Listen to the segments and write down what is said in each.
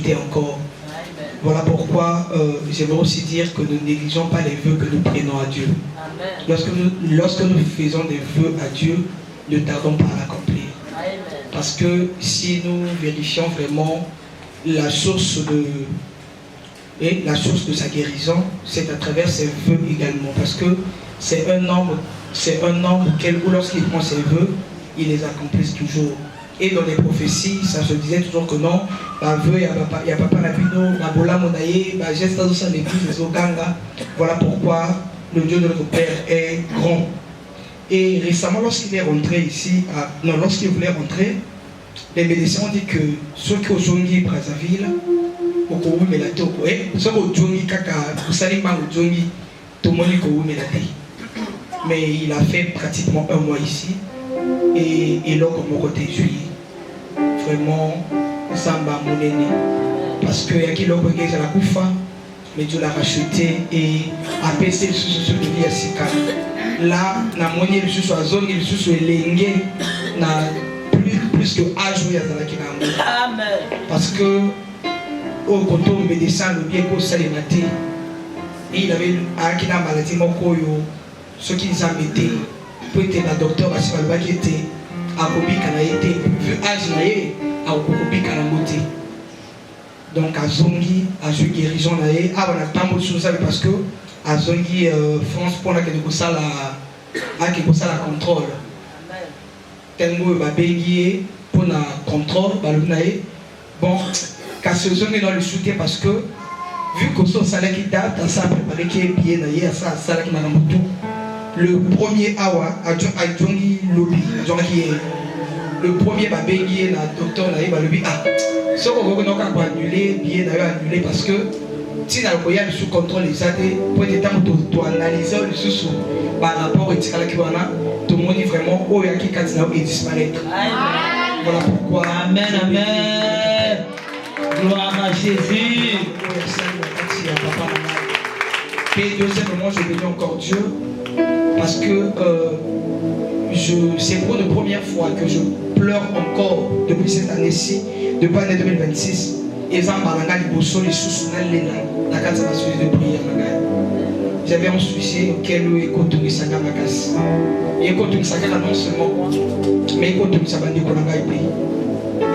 répéter encore. Voilà pourquoi je veux aussi dire que nous ne négligeons pas les vœux que nous prenons à Dieu. Lorsque nous faisons des vœux à Dieu, ne tardons pas à l'accomplir. Parce que si nous vérifions vraiment la source de sa guérison, c'est à travers ses vœux également. Parce que c'est un homme où lorsqu'il prend ses vœux, il les accomplit toujours. Et dans les prophéties, ça se disait toujours que non, il y a papa Napino, Mabola Monaye, geste dans l'église, voilà pourquoi le Dieu de notre Père est grand. Et récemment, lorsqu'il est rentré ici, lorsqu'il voulait rentrer, les médecins ont dit que ceux qui ont joué Brazzaville, mais il a fait pratiquement un mois ici. Et là, comme on côté juillet, vraiment, ça m'a monnaie. Parce qu'il y a qui l'ont regardé à la Koufa, mais Dieu l'a racheté et a baissé le sous de vie à Sika. Là, na monnaie le sous à zone, le sous est lingué, na plus que âge où il y a dans la Kina. Amen. Parce que au côté médecin, le bien qu'on s'est maté, et il avait un qui n'a maladie, ce qui nous a mis. Pour être un docteur, parce qu'il était à Kobi Kanaïté, vu âge naïe, à Kobi Kanamoté. Donc à Zongi, à Zongi guérison naïe, à on a tant de choses parce que à Zongi France pour la quelque chose la contrôle. Tengo va béguier pour la contrôle, naïe. Bon, qu'à ce Zongi dans le soutien parce que vu que son salaire qui date, ça a préparé qui est bien naïe, à ça salaire qui m'a tout. Le premier awa a Djongi Lobby, le premier bébé qui est le docteur Naïba Lobby. Ah, ce qu'on va annuler, bien annulé parce que si on a sous contrôle les athées, pour être temps de analyser le sous par rapport au tirage qui wana, tout le monde est vraiment au yaki katina et disparaître. Voilà pourquoi. Amen, amen. Gloire à Jésus. Et deuxièmement, je bénis encore Dieu. Parce que c'est pour la première fois que je pleure encore depuis cette année-ci, depuis l'année 2026. Et ça m'a les sous la carte de prière. J'avais un suicide auquel il écoute tout ça dans ma casse. Il écoute tout ça non seulement, mais il écoute tout ça dans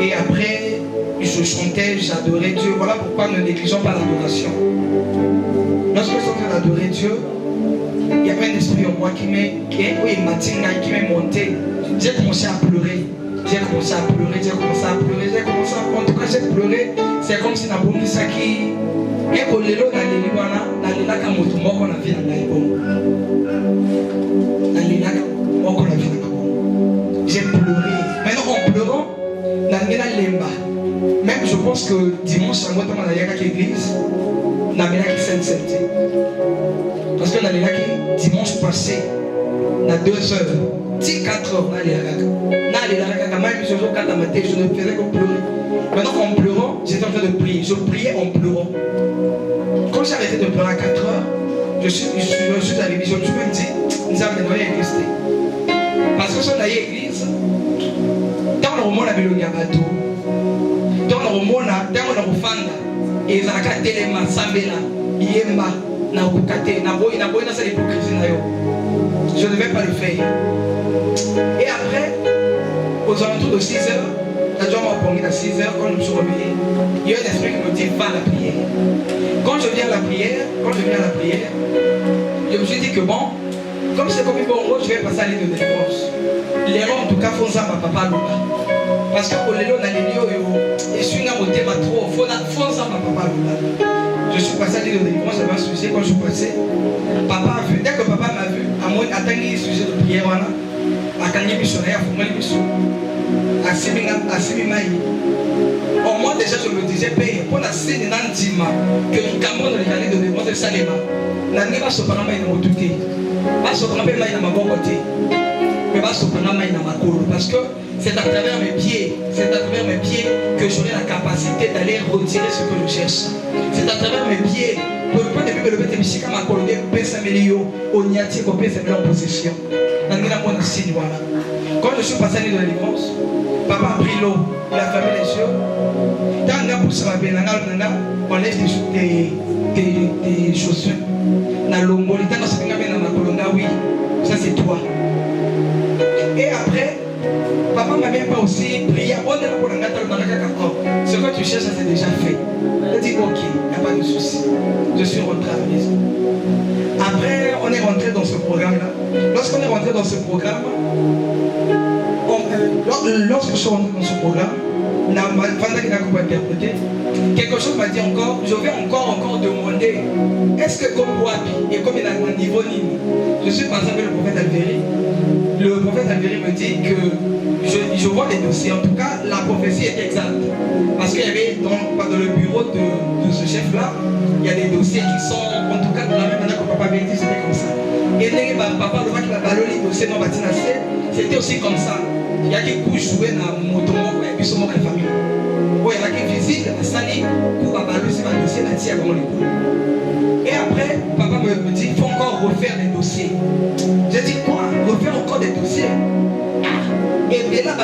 et après, je chantais, j'adorais Dieu. Voilà pourquoi ne négligeons pas l'adoration. Lorsque je suis en train d'adorer Dieu, il y avait un esprit en moi qui m'est monté. J'ai commencé à pleurer. En tout cas, j'ai pleuré. C'est comme si Naboumi Saki. Et pour les lots, j'ai pleuré. Maintenant, en pleurant, même je pense que dimanche, je suis allé à l'église. Parce que dimanche passé, à 2 heures, 4 heures, je ne faisais que pleurer. Maintenant, en pleurant, j'étais en train de prier. Je priais en pleurant. Quand j'ai arrêté de pleurer à 4 heures, je suis arrivé, je me suis dit, nous avons demandé à l'église. Parce que si on a l'église, dans le roman, on a vu le gabato. Dans le roman, on a vu Fanda. Et ils ont dit, Sambela, Yemba, Naboukate, Naboy, c'est l'hypocrisie. Je ne vais pas le faire. Et après, aux alentours de 6 heures, la joie m'a pris à 6 heures quand je me suis réveillé. Il y a un esprit qui me dit va à la prière. Quand je viens à la prière, je me suis dit que bon, comme c'est comme une bonne route, je vais passer à l'île de délivrance. Les rois en tout cas font ça ma papa Lola. Parce que pour les lots, on a les lieux, et je suis un thème trop, font ça ma papa Lola. Je suis passé à l'île de délivrance, j'avais un sujet quand je suis passé. Papa a vu, dès que papa m'a vu, à moi, attendre les sujets de prière, à Kanye Bissonnaire, à Fouman Bissou, à Simimaï. Au moins, déjà, je me disais, paye, pour la scène d'Antima, que le Cameroun, le Calais de délivrance de Salema, la n'est pas ce parent, il m'a tout dit. Pas ce parent, il m'a bon côté. Mais pas ce parent, il m'a couru. Parce que c'est à travers mes pieds, que j'aurai la capacité d'aller retirer ce que je cherche. C'est à travers mes pieds. Pour le point de vue de l'objet de ma collègue, on y a tiré en possession. Quand je suis passé à l'île de la délivrance, papa a pris l'eau, il a fermé les yeux. Dans ça va bien. On lève tes chaussures. Na longo, les temps, c'est oui, ça c'est toi. Et après, papa m'a même pas aussi prié. Ce que tu cherches, ça c'est déjà fait. Il dit ok, il n'y a pas de souci. Je suis rentré à la maison. Après, on est rentré dans ce programme-là. Lorsqu'on est rentré dans ce programme, lorsque je suis rentré dans ce programme, quelque chose m'a dit encore, je vais encore demander, est-ce que comme Wapi et comme il a un niveau Nini, je suis passé avec le prophète Albéry. Le prophète Albéry me dit que je vois les dossiers, en tout cas la prophétie est exacte. Parce qu'il y avait dans le bureau de ce chef-là, il y a des dossiers qui sont, en tout cas de la même manière que papa avait dit, c'était comme ça. Et papa, le mec qui va balayer les dossiers dans Batina C, c'était aussi comme ça. Il y a qui couchent jouer dans le motomoko et puis sont la famille. Il y a qui visitent la salle pour balayer ces dossiers là-dessus avant les coups. Et après, papa me dit, il faut encore refaire des dossiers. J'ai dit quoi? Refaire encore des dossiers? Et bien là, on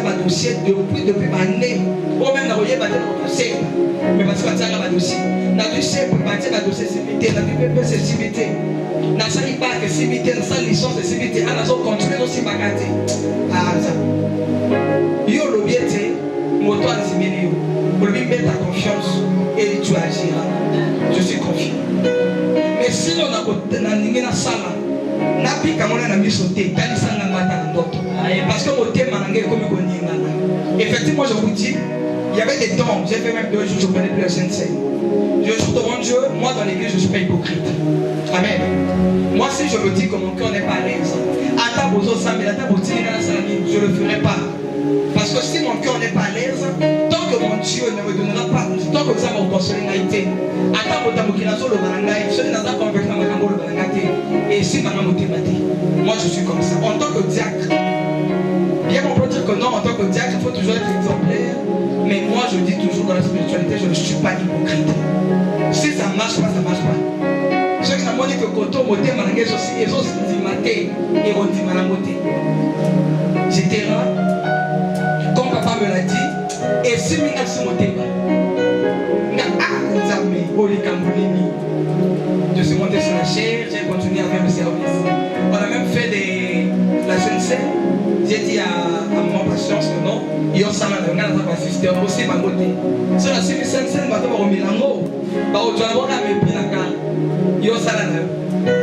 a dossier depuis ma année. Ou même on a dossier. Mais parce qu'on a un dossier. On a dossier pour bâtir un dossier cimité. On a du PP c'est cimité. On a sali pas que cimité, on a sali licence de cimité. On a continué aussi ma carte. Ah ça. Yo le bien c'est moto à simili. Pour lui mettre ta confiance et tu agiras. Je suis confiant. Mais si on a une salle. Parce que mon thème effectivement je vous dis, il y avait des temps, j'ai fait même 2 jours, je ne connais plus la Sainte-Seine. Je joue devant Dieu, moi dans l'église je ne suis pas hypocrite. Amen. Moi si je me dis que mon cœur n'est pas à l'aise, je ne le ferai pas. Parce que si mon cœur n'est pas à l'aise, tant que mon Dieu ne me donnera pas, tant que ça m'a consolidé, et si moi je suis comme ça. En tant que diacre, bien qu'on peut dire que non, en tant que diacre, il faut toujours être exemplaire. Mais moi je dis toujours dans la spiritualité, je ne suis pas hypocrite. Si ça ne marche pas, ça ne marche pas. Ceux qui m'ont dit que quand on montait ma langue, ils ont dit maté et on dit ma langue. J'étais là, comme papa me l'a dit, et si je suis monté, je suis monté sur la chaire, j'ai continué à faire le service. On a même fait la SNC. J'ai dit à mon patience que non, il y a ça dans le assisté aussi ma beauté. Sur la SNC, je vais au Milango. Je vais avoir mes pieds dans il y a ça là.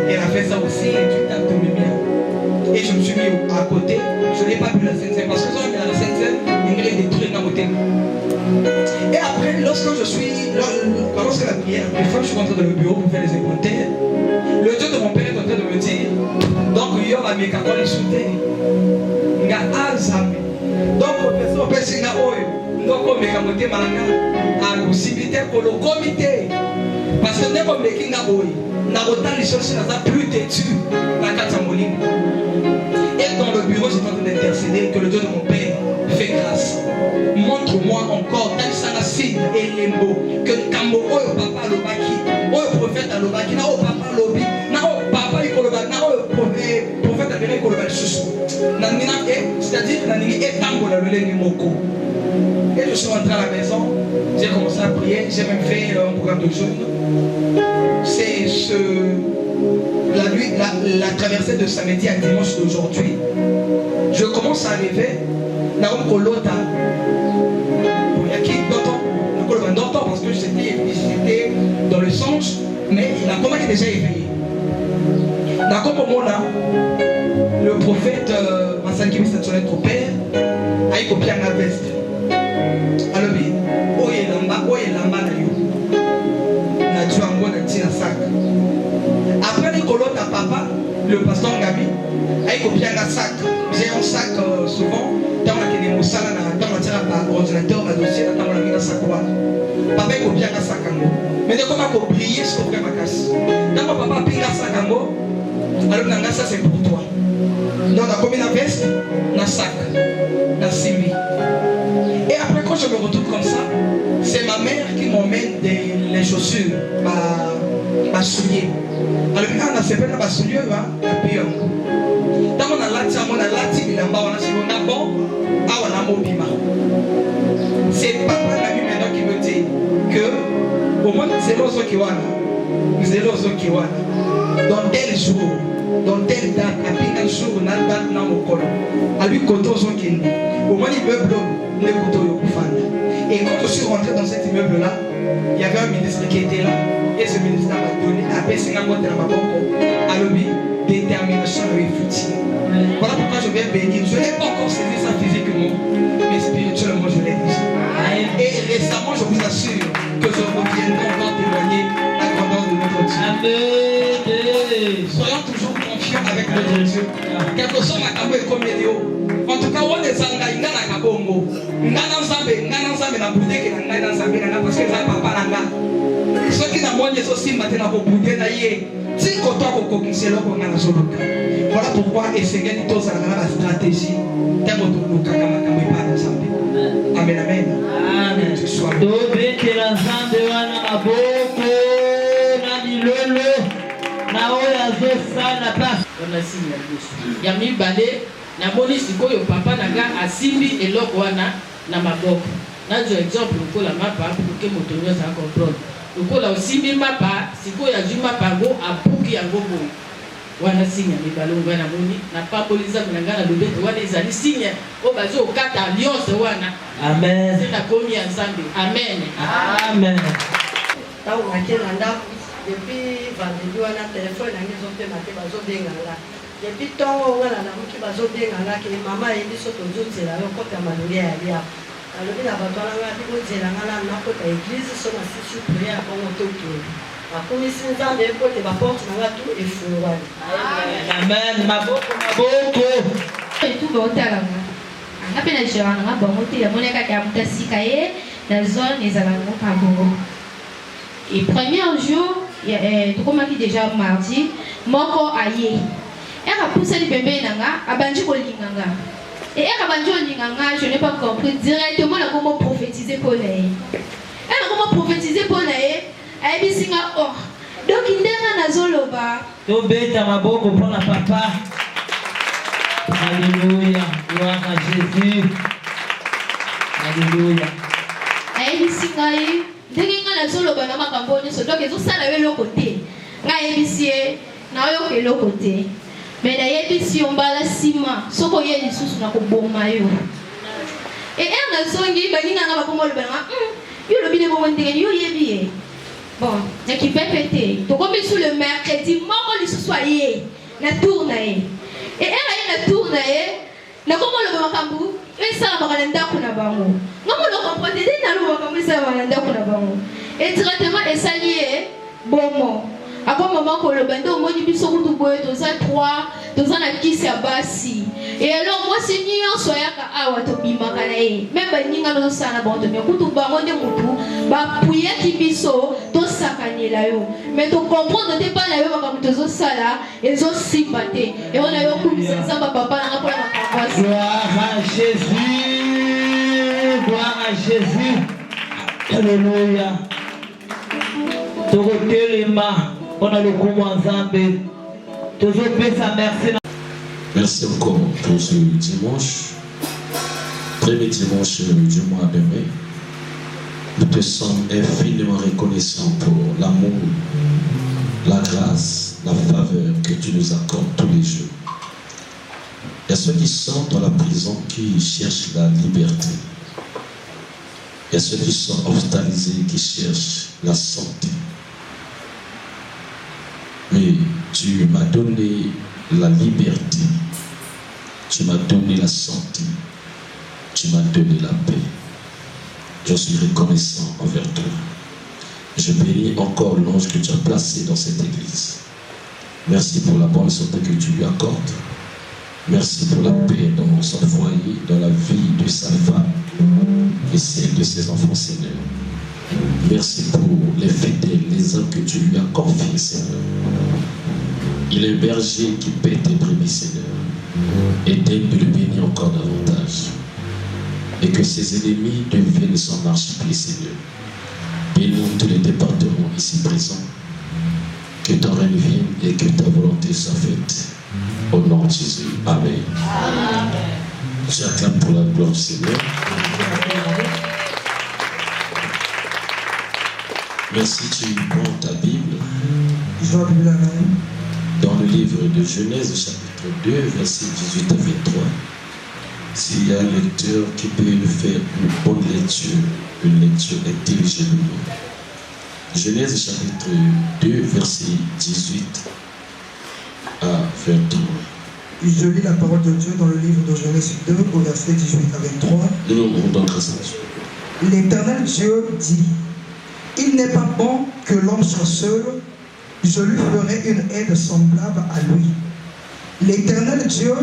Elle a fait ça aussi, et tu tapes de mes biens. Et je me suis mis à côté. Je n'ai pas pu la SNC parce que quand on est à la SNC, il y a des trucs dans mon thème. Et après, lorsque la prière, des fois je suis rentré dans le bureau pour faire les inventaires, le Dieu de mon père est en train de me dire, donc il y aura mes cartons les soutiens. Il y a Azam. Donc, professeur, il y a donc on met camoté malanga à possibilité pour le comité. Parce que dès qu'on met kinga boy, n'a autant les choses plus têtu la Katamoli. Et dans le bureau, j'étais en train d'intercéder que le Dieu de mon père fait grâce. Montre-moi encore tel sanacide et lembo que Kambo oyo papa lobaki, oyo prophète lobaki, na o papa lobi, na o papa ikolobaki, na o prophète abere ikolobaki susu. Na nina c'est-à-dire na nini etambo la lolenge moko. Et je suis rentré à la maison, j'ai commencé à prier, j'ai même fait un programme de jeûne. C'est la traversée de samedi à dimanche d'aujourd'hui. Je commence à arriver dans un colota. Il y a qui d'autant parce que j'étais dans le songe, mais il a comment il est déjà éveillé. D'accord, pour moi là, le prophète Massanki Missatsolet, notre père, a copié un veste. Alors, oye lamba na yo. Na tuango na tina sac. Après les colottes à papa, le pasteur Gabi, a copié un sac. J'ai un sac souvent. Dans la moussala, dans la ordinateur, la dossier, dans la mine à sac. Papa a copié un sac. Mais de comment copier ce qu'on fait ma casse. Dans papa a pris un sac. Alors, ça c'est pour toi. Donc, on a commis la veste, un sac, un simi. Et après, quand je me retrouve comme ça, c'est ma mère qui m'emmène les chaussures, ma soulier. Alors, quand on a fait ma soulier, et puis, dans mon alati, il a bon, c'est papa Nzelozo Kiwana. Nzelozo Kiwana. Dans tel jour, dans telle date, à un jour, dans la date, dans mon col. À lui, quand on s'en kende. Au moins, l'immeuble, les couteaux, et quand je suis rentré dans cet immeuble-là, il y avait un ministre qui était là. Et ce ministre m'a donné à Pessinga Motte dans ma banque. À l'objet, détermination et foutu. Voilà pourquoi je vais bénir. Je n'ai pas encore saisi ça physiquement, mais spirituellement, je l'ai déjà. Et récemment, je vous assure que je reviendrai encore témoigner la grandeur de notre Dieu. Amen. Soyons toujours confiants avec notre Dieu. Quelque chose m'a capé comme Médio. En tout cas, on est sans la kabongo. Ngana nzambe na budeke na ngai na nzambe na parce que ça papa na nga. Ce qui n'a moins aussi maintenant pour bouder na yé. Si koto ko kokiselo ko ngana soluka. Voilà pourquoi essayer de toza la stratégie tellement de luka kama kama pa nzambe. Amen amen. Amen. Tobete la nzambe wana maboko na milolo na oya zo sana pas. On a signé ya mibale na moni sikoyo papa naga asimbi eloko wana na maboko. Nazo exemple lokola mapa pour que moto nyonso a comprendre. Lokola osimbi mapa sikoyo azwi mapa ngo abuki yango boye. Wana signe mibale ngana moni na papoliza ngana na lobete wana ezali signe o bazo okata alliance wana. Amen. C'est la komi ya Nzambe. Amen. Amen. Tawo ngakela ndako depuis vendredi wana téléphone na ngezo pe mate bazo bengala. Depuis tongo wana na muki bazo bengala ke mama yebi soto nzela yo kota maluli ya bia. Alors na bato wana ngati ko nzela ngala na kota église so na sisi prière ko moto to. Akomisi Nzambe ko te ba porte na ngatu efungwani. Amen. Maboko maboko. Tout va au talanga. Anga pena jera nga bongo te ya moneka ka mutasika ye na zone ezalanga pa bongo. Et premier jour, tokomaki déjà mardi, moko aye. Eka poussa li bébé nanga, abanji ko linganga. Et eka banjo linganga, je n'ai pas compris directement la comment prophétiser pour nae. Elle comment prophétiser pour nae, elle dit singa oh. Donc indenga nazoloba. Tobeta maboko pour la papa. Alléluia. Gloire à Jésus. Alléluia. Elle dit singa yi. Ndenge nga nazoloba na makambo nyonso donc ezosala yo eloko te nga yebisi ye na oyoka eloko te me nayebisi yo mbala nsima soki oye lisusu na koboma yo nazongi baninganga bakoma oloba nanga yo olobi nde bongo ndenge yo oyebi ye bon nakipepe te tokomi su le mercredi moko lisusu aye na tour na ye aye na tour na ye nakoma oloba makambo esalamaka na ndako na bango ngamo lokomprendre te naloba makambo esalamaka na ndako na bango etraitement esali ye bomo ako mama koloba nde omoni biso kutu boye toza 3 toza na kisi ya basi alors mwasi nyonso ayaka awa tobimaka na ye me baninga tozosala na bango tomia kutu bango nde motu bapuyaki biso tosakanela yo me tokomprendre te mpa na yo makambo tozosala ezosimba te yango na yo kumisa nzamba papa nanga mpona makambo asi. Gloire à Jésus. Gloire à Jésus. Alléluia. Tokotelema on a le comment Nzambe. Tozopesa merci. Merci encore pour ce dimanche, premier dimanche du mois de mai. Nous te sommes infiniment reconnaissants pour l'amour, la grâce, la faveur que tu nous accordes tous les jours. Il y a ceux qui sont dans la prison qui cherchent la liberté. Il y a ceux qui sont hospitalisés qui cherchent la santé. Mais tu m'as donné la liberté, tu m'as donné la santé, tu m'as donné la paix. Je suis reconnaissant envers toi. Je bénis encore l'ange que tu as placé dans cette église. Merci pour la bonne santé que tu lui accordes. Merci pour la paix dans son foyer, dans la vie de sa femme et celle de ses enfants, Seigneur. Merci pour les fidèles, les hommes que tu lui as confiés, Seigneur. Il est un berger qui paie tes brebis, Seigneur. Aide-le de le bénir encore davantage. Et que ses ennemis deviennent son marchepied, Seigneur. Bénis tous les départements ici présents. Que ton règne vienne et que ta volonté soit faite. Au nom de Jésus. Amen. Je acclame pour la gloire du Seigneur. Merci, tu prends ta Bible. Je vois la Bible. Dans le livre de Genèse, chapitre 2, versets 18 à 23. S'il y a un lecteur qui peut nous faire une bonne lecture, une lecture intelligemment. Genèse chapitre 2, verset 18 à 23. Je lis la parole de Dieu dans le livre de Genèse 2, au verset 18 à 23. Nous rendons grâce à Dieu. L'Éternel Dieu dit, il n'est pas bon que l'homme soit seul, je lui ferai une aide semblable à lui. L'Éternel Dieu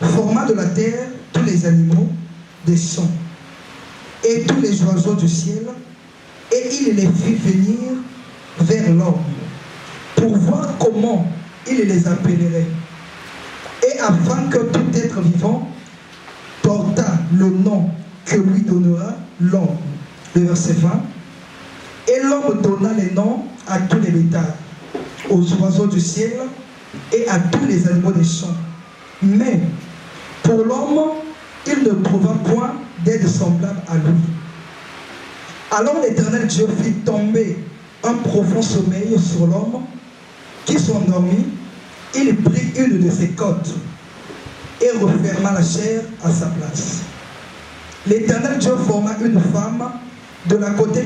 forma de la terre tous les animaux des champs et tous les oiseaux du ciel, et il les fit venir vers l'homme pour voir comment il les appellerait. Et afin que tout être vivant portât le nom que lui donnera l'homme. Le verset 20. Et l'homme donna les noms à tous les bétails, aux oiseaux du ciel et à tous les animaux des champs. Mais pour l'homme, il ne trouva point d'aide semblable à lui. Alors l'Éternel Dieu fit tomber un profond sommeil sur l'homme qui s'endormit. Il prit une de ses côtes et referma la chair à sa place. L'Éternel Dieu forma une femme de la côte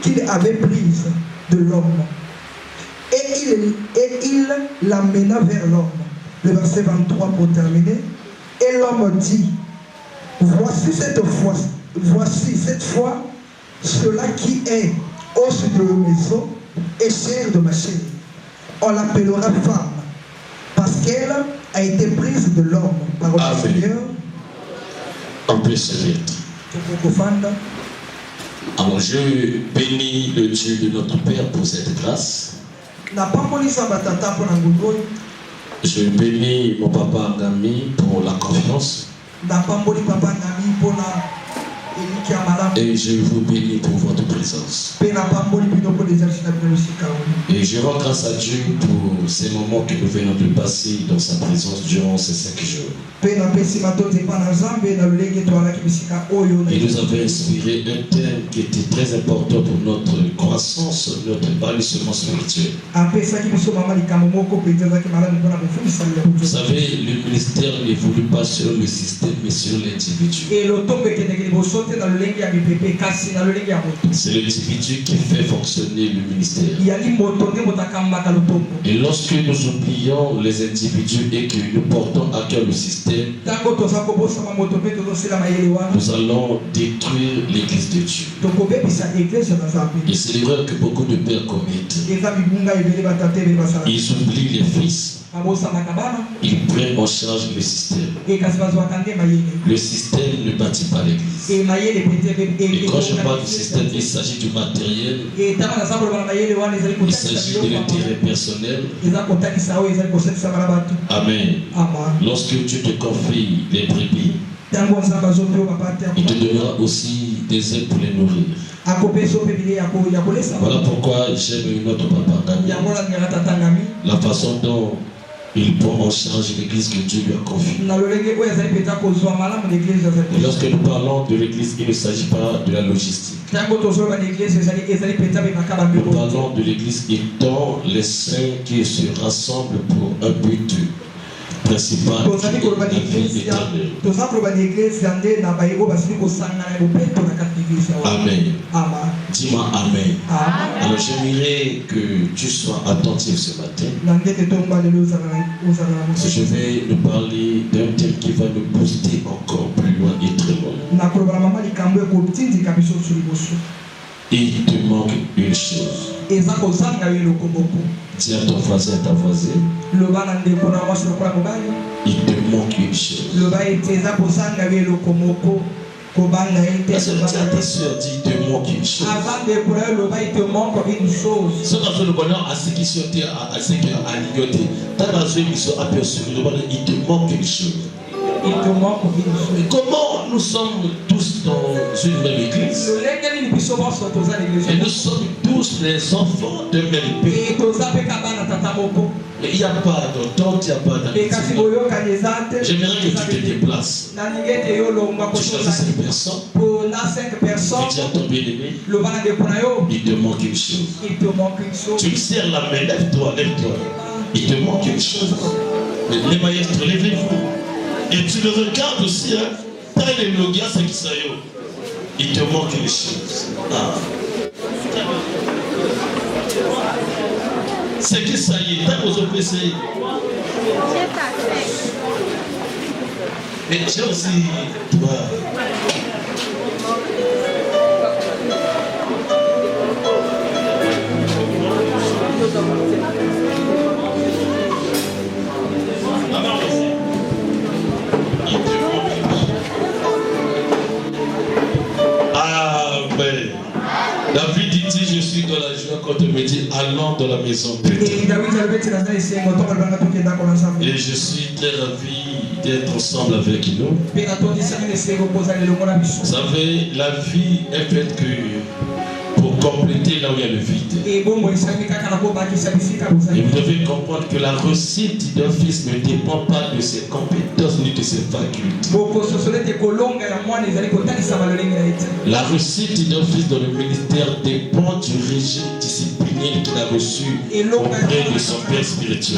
qu'il avait prise de l'homme. Et il l'amena vers l'homme. Le verset 23 pour terminer. Et l'homme dit, voici cette fois, cela qui est os de mes os et chair de ma chair. On l'appellera femme, parce qu'elle a été prise de l'homme. Parole du Seigneur. On peut se mettre. Alors je bénis le Dieu de notre Père pour cette grâce. Je bénis mon papa Ngami pour la confiance. Et je vous bénis pour votre présence. Et je rends grâce à Dieu pour ces moments que nous venons de passer dans sa présence durant ces 5 jours. Et nous avons inspiré un thème qui était très important pour notre croissance, notre épanouissement spirituel. Vous savez, le ministère n'évolue pas sur le système, mais sur l'individu. C'est l'individu qui fait fonctionner le ministère. Et lorsque nous oublions les individus et que nous portons à cœur le système, nous allons détruire l'église de Dieu. Et c'est l'erreur que beaucoup de pères commettent. Ils oublient les fils. Ils prennent en charge le système. Le système ne bâtit pas l'église. Et quand je parle du système, il s'agit du matériel, il s'agit de l'intérêt personnel. Amen. Lorsque Dieu te confie les brebis, il te donnera aussi des ailes pour les nourrir. Voilà pourquoi j'aime notre papa Ngami, la façon dont il prend en charge l'église que Dieu lui a confiée. Et lorsque nous parlons de l'église, il ne s'agit pas de la logistique. Nous parlons de l'église étant les saints qui se rassemblent pour un but principal, qui est la vie éternelle. Amen. Dis-moi Amen. Alors j'aimerais que tu sois attentif ce matin. Je vais nous parler d'un thème qui va nous booster encore plus loin et très loin. Il te manque une chose. Dis à ton voisin, ta voisine. Il te manque une chose. Est-ce que tu as ta soeur dit il te manque une chose? Ce que nous connaissons à ceux qui sont à ceux qui ont alignoté. Tant dans ceux qui sont aperçus, il te manque une chose. Mais comment nous sommes tous dans une même église? Et nous sommes tous les enfants de même pays. Mais il n'y a pas d'entente, il n'y a pas d'amitié. J'aimerais que tu te déplaces. Tu choisis cette personne Tu as ton bien-aimé. Il te manque une chose. Tu me serres la main. Lève-toi, lève-toi. Il te manque une chose. Mais les maîtres, levez-vous. Et tu le regardes aussi, hein. Il te manque une chose. Ah. C'est que ça y est, t'as besoin de essayer. Mais j'ai aussi, toi. David dit, je suis dans la joie quand on me dit allons dans la maison de Dieu. Et je suis très ravi d'être ensemble avec nous. Vous savez, la vie est faite que pour compléter là où il y a le vide. Et vous devez comprendre que la réussite d'un fils ne dépend pas de ses compétences ni de ses facultés. La réussite d'un fils dans le ministère dépend du régime disciplinaire qu'il a reçu auprès de son père spirituel.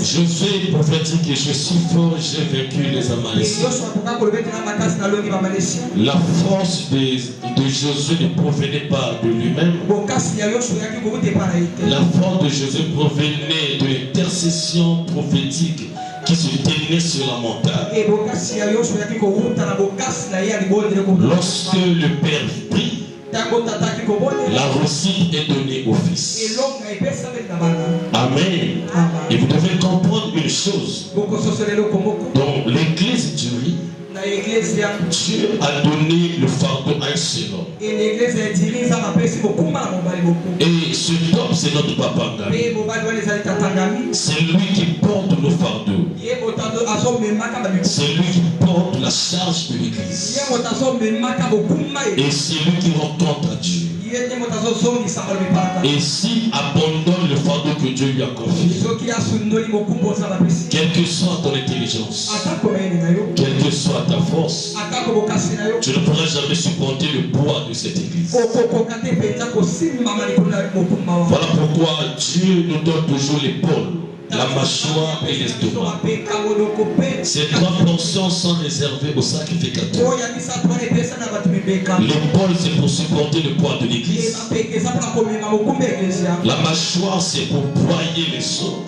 Josué prophétique que je suis fort, j'ai vaincu les Amaléciens. La force de Josué ne provenait pas de lui-même. La force de Josué provenait de l'intercession prophétique qui se tenait sur la montagne. Lorsque le Père prie, la réussite est donnée au Fils. Amen. Et vous devez comprendre une chose. Dans l'église du riz, Dieu a donné le fardeau à un seul homme. Et ce homme, c'est notre papa Ngami. C'est lui qui porte nos fardeaux. C'est lui qui porte la charge de l'église. Et c'est lui qui rend compte à Dieu. Et s'il abandonne le fardeau que Dieu lui a confié, quelle que soit ton intelligence, quelle que soit ta force, tu ne pourras jamais supporter le poids de cette église. Voilà pourquoi Dieu nous donne toujours l'épaule, la mâchoire et l'estomac. Ces trois portions sont réservées au sacrificateur. L'épaule, c'est pour supporter le poids de l'église. La mâchoire, c'est pour broyer les seaux.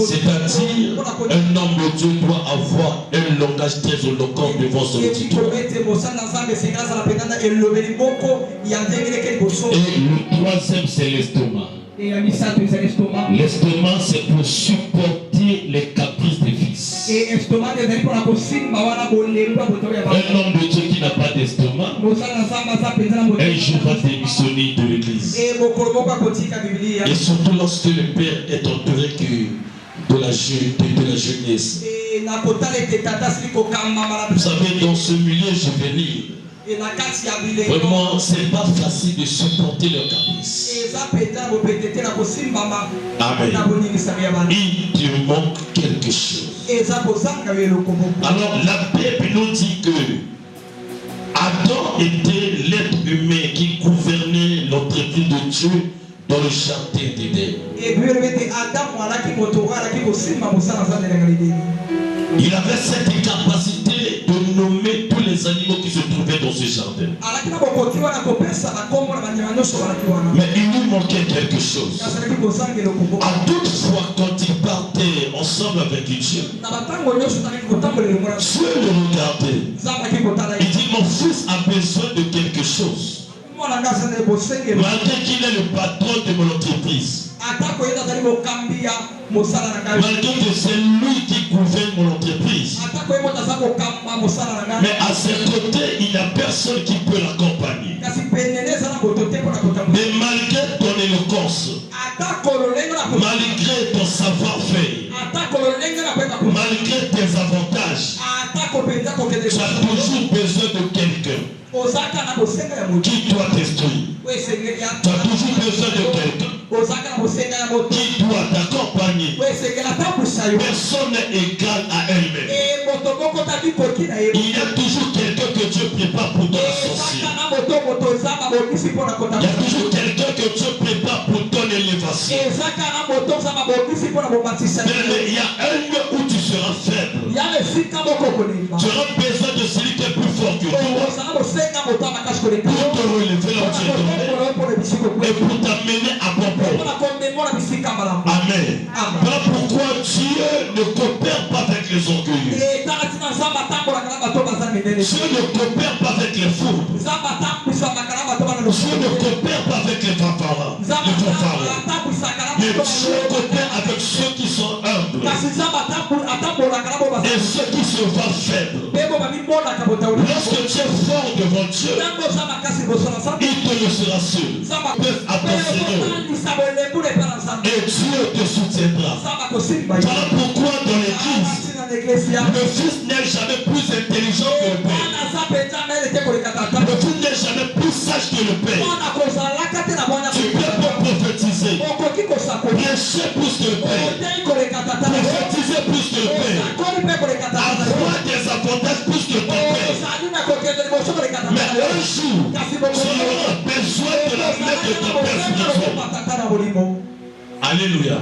C'est-à-dire, un homme de Dieu doit avoir un langage très éloquent devant son auditoire. Et le troisième, c'est l'estomac. L'estomac, c'est pour supporter les caprices des fils. Un homme de Dieu qui n'a pas d'estomac, un jour va démissionner de l'église. Et surtout lorsque le père est entouré que de la jeunesse. Vous savez, dans ce milieu juvénile, vraiment, c'est pas facile de supporter leurs caprices. Amen. Il te manque quelque chose. Alors, la Bible nous dit que Adam était l'être humain qui gouvernait l'entreprise de Dieu dans le jardin d'Éden. Il avait cette capacité de nommer tous les animaux qui se trouvaient dans ce jardin. Mais il lui manquait quelque chose. À toute fois quand il partait ensemble avec Dieu, Dieu le regardait. Il dit, mon fils a besoin de quelque chose. Malgré qu'il est le patron de mon entreprise. Malgré que c'est lui qui gouverne mon entreprise. Mais à ses côtés, il n'y a personne qui peut l'accompagner. Mais malgré ton éloquence, malgré ton savoir-faire, malgré tes avantages, tu as toujours besoin de quelqu'un qui doit t'instruire. Tu as toujours besoin de quelqu'un qui doit t'accompagner. Personne n'est égal à elle-même. Il y a toujours quelqu'un que Dieu prépare pour ton associé. Il y a toujours quelqu'un que Dieu prépare pour ton élévation. Mais il y a un lieu où tu seras faible. Tu auras besoin de celui qui est plus fort que toi pour te relever là où tu es tombé et pour t'amener à bon port. Amen. Voilà pourquoi Dieu ne coopère pas avec les orgueilleux. Dieu ne coopère pas avec les fous. Dieu ne coopère pas avec les fanfarons. Mais Dieu coopère avec ceux qui sont humbles et ceux qui se voient faibles. Lorsque tu es fort devant Dieu, il te laissera seul. Et Dieu te soutiendra. Voilà pourquoi dans l'église, le fils n'est jamais plus intelligent que le père. Le fils n'est jamais plus sage que le père. Tu peux pas prophétiser, prêcher plus que le père, prophétiser plus que le père, avoir des avantages plus que ton père. Mais un jour, tu auras besoin de la main de ton père spirituel. Alléluia.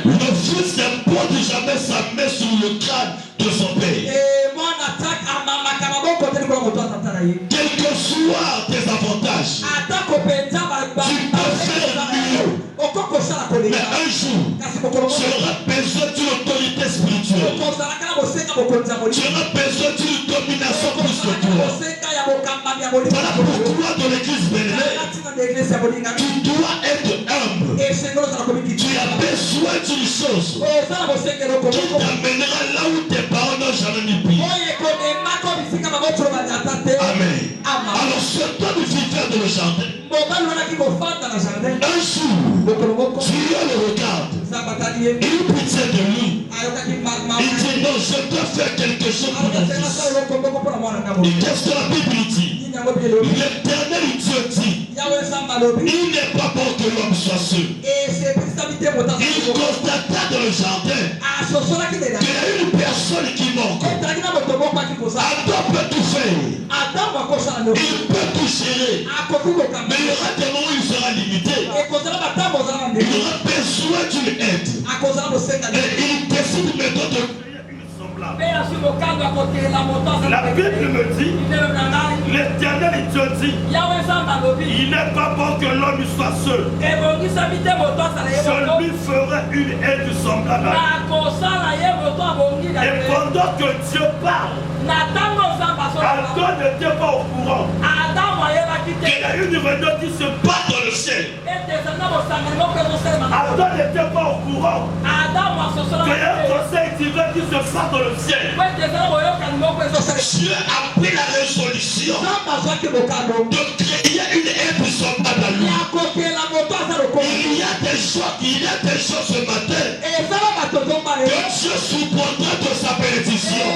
Le fils ne porte jamais sa main sur le crâne de son père. Quels que soient tes avantages, tu peux faire mieux. Mais un jour, tu auras besoin d'une autorité spirituelle. Tu auras besoin d'une domination plus que toi. Voilà pourquoi dans l'église bénévole, tu dois être humble. Tu as besoin d'une chose qui t'amènera là où tes parents n'ont jamais mis pied. Amen. Alors ce temps de vivre dans le jardin, un jour, Dieu le regarde. Il eut pitié de lui. Il dit non, je dois faire quelque chose pour mon fils. Et qu'est-ce que la Bible dit? L'Éternel Dieu dit, il n'est pas bon que l'homme soit seul. Il constata dans le jardin qu'il y a une personne qui manque. Adam peut tout faire. Il peut tout gérer. Mais il y aura des moments où il sera limité. Il aura besoin d'une aide. Et il décide maintenant de... La Bible me dit, l'Éternel Dieu dit, il n'est pas bon que l'homme soit seul. Je lui ferai une aide semblable à lui. Et pendant que Dieu parle, Adam n'était pas au courant qu'il y a une réunion qui se bat dans le ciel. Adam n'était pas au courant qu'il y a un conseil divin qui se bat dans le ciel. Dieu a pris la résolution de créer une aide semblable à lui. Il y a des choses ce matin que Dieu supportera de sa bénédiction.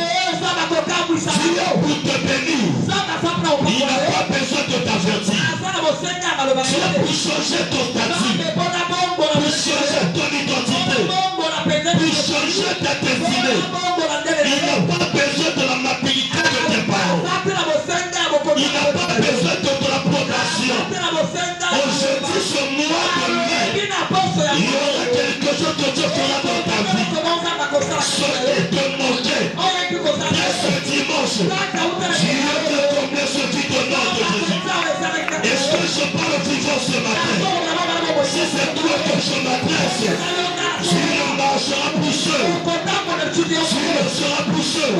Dieu pour te bénir. Il n'a pas besoin de t'avertir. Dieu pour changer ton statut, pour changer ton identité, pour changer ta destinée. Il n'a pas besoin de la maturité de tes parents. Il n'a pas besoin de la progression. Aujourd'hui, ce mois de mai, il y aura quelque chose que Dieu fera dans ta vie. Ce qui te manquait dès ce dimanche, Dieu te comblera ce vide au nom de Jésus. Est-ce que je parle vivant ce matin? Si c'est toi que je m'adresse, tu ne marcheras plus seul. Tu ne seras plus seul.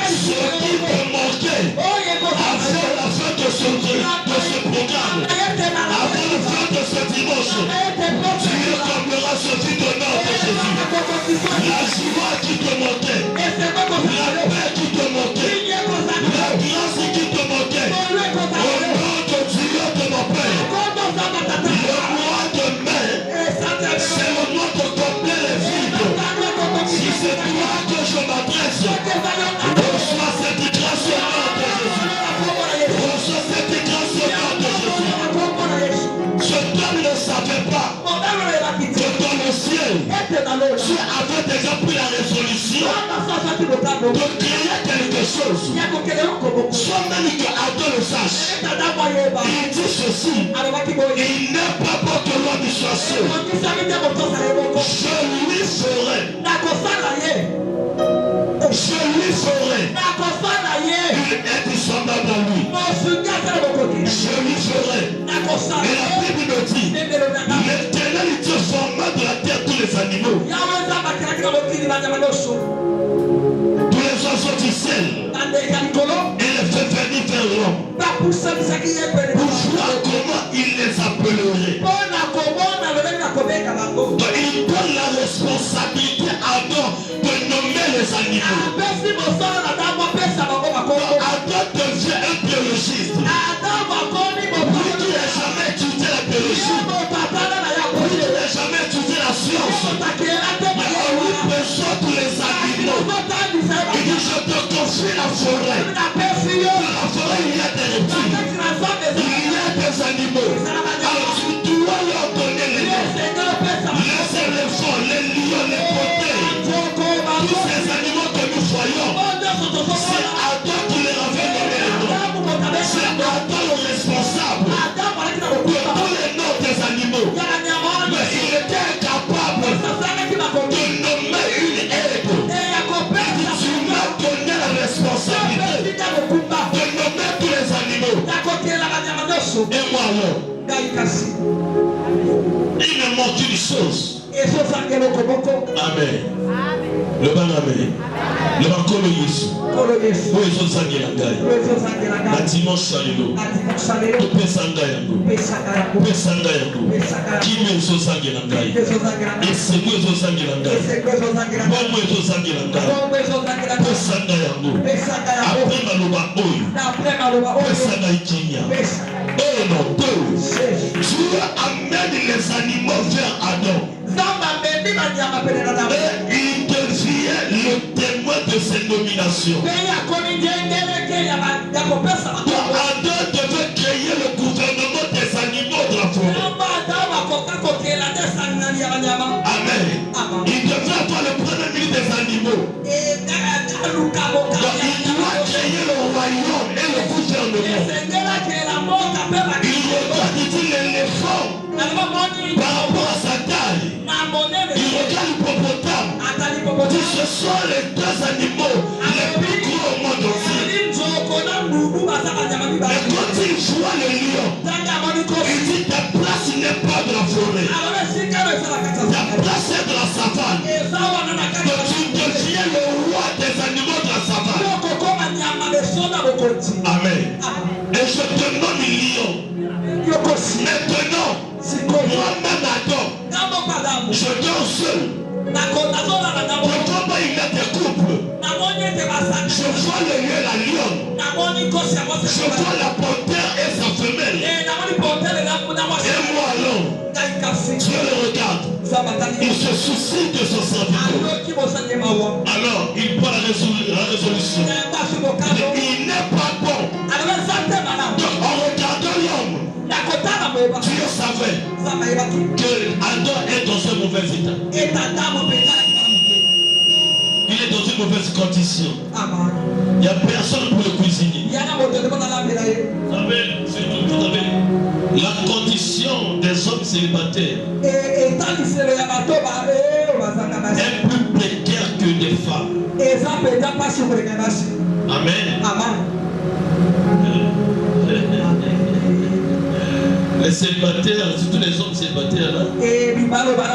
Ce qui te manquait avant la fin de ce programme, avant la fin de ce dimanche, Dieu comblera ce vide au nom de Jésus. La joie qui te manquait, la paix qui te manquait, la grâce qui te manquait, au nom de Dieu de mon Père, le mois de mai, c'est le mois de combler les vides. Si c'est toi que je m'adresse, reçois cette grâce au nom de Jésus. Reçois cette grâce au nom de Jésus. Cet homme ne savait pas que dans le ciel, Dieu avait déjà pris la résolution de créer quelque des choses. Soit même que Adam le sache. Il dit ceci. Il n'est pas bon que l'homme soit seul. Je lui ferai. Je lui ferai une aide semblable à lui. Je lui ferai. Et la Bible me dit, l'Éternel Dieu forma de la terre tous les animaux, tous les oiseaux du ciel, et les fait venir vers l'homme pour voir comment il les appellerait. Donc il donne la responsabilité à Adam de nommer les animaux. Adam devient un biologiste. Lui qui n'a jamais étudié la biologie, lui qui n'a jamais étudié la science, mais on lui présente tous les animaux. Il dit, je te confie la forêt. Dans la forêt, il y a des reptiles, il y a des animaux. Alors tu dois leur donner les noms. Les éléphants, les lions, les potins, tous ces animaux que nous voyons, c'est Adam qui les avait donné les noms. C'est Adam le responsable de tous les noms des animaux. Mais il était incapable de nommer une aide. Tu m'as donné la responsabilité de nommer tous les animaux. Et moi alors, il me manque une chose. Amen. Le ban amen. Le ban kolo Yesu. Où est son sang ngai? La dimanche salelo. Tu peux sanga yango. Tu peux sanga yango. Qui met son sang ngai? Et c'est moi son sang ngai. Moi son sang ngai. Tu peux sanga yango. Après maloba oyo. Tu sanga ikinya. Oh non, Dieu amène les animaux vers Adam. Et il devient le témoin de ces nominations. Adam devait créer le gouvernement des animaux de la forêt. Amen. Il devait avoir le premier ministre des animaux. Donc il doit créer le royaume et le gouvernement. Il regarde l'éléphant par rapport à sa taille. Il regarde l'hippopotame. Ce sont les deux animaux les plus gros au monde entier. Mais quand il voit le lion, il dit ta place n'est pas de la forêt. Ta place est de la savane. Donc tu deviens le roi des animaux de la savane. Amen. Et je te nomme lion. Maintenant, moi-même Adam, je dors seul. Pourquoi il y a des couples? Je vois le lion et la lionne. Je vois la panthère et sa femelle. Et moi alors, Dieu le regarde. Il se soucie de son serviteur. Alors, il prend la résolution. Il n'est pas bon. Donc, en regardant l'homme, Dieu savait que Adam est dans un mauvais état. Il est dans une mauvaise condition. Il n'y a personne pour le cuisiner. Vous savez, la condition des hommes célibataires est plus précaire que des femmes. Amen. Les célibataires, surtout les hommes célibataires là,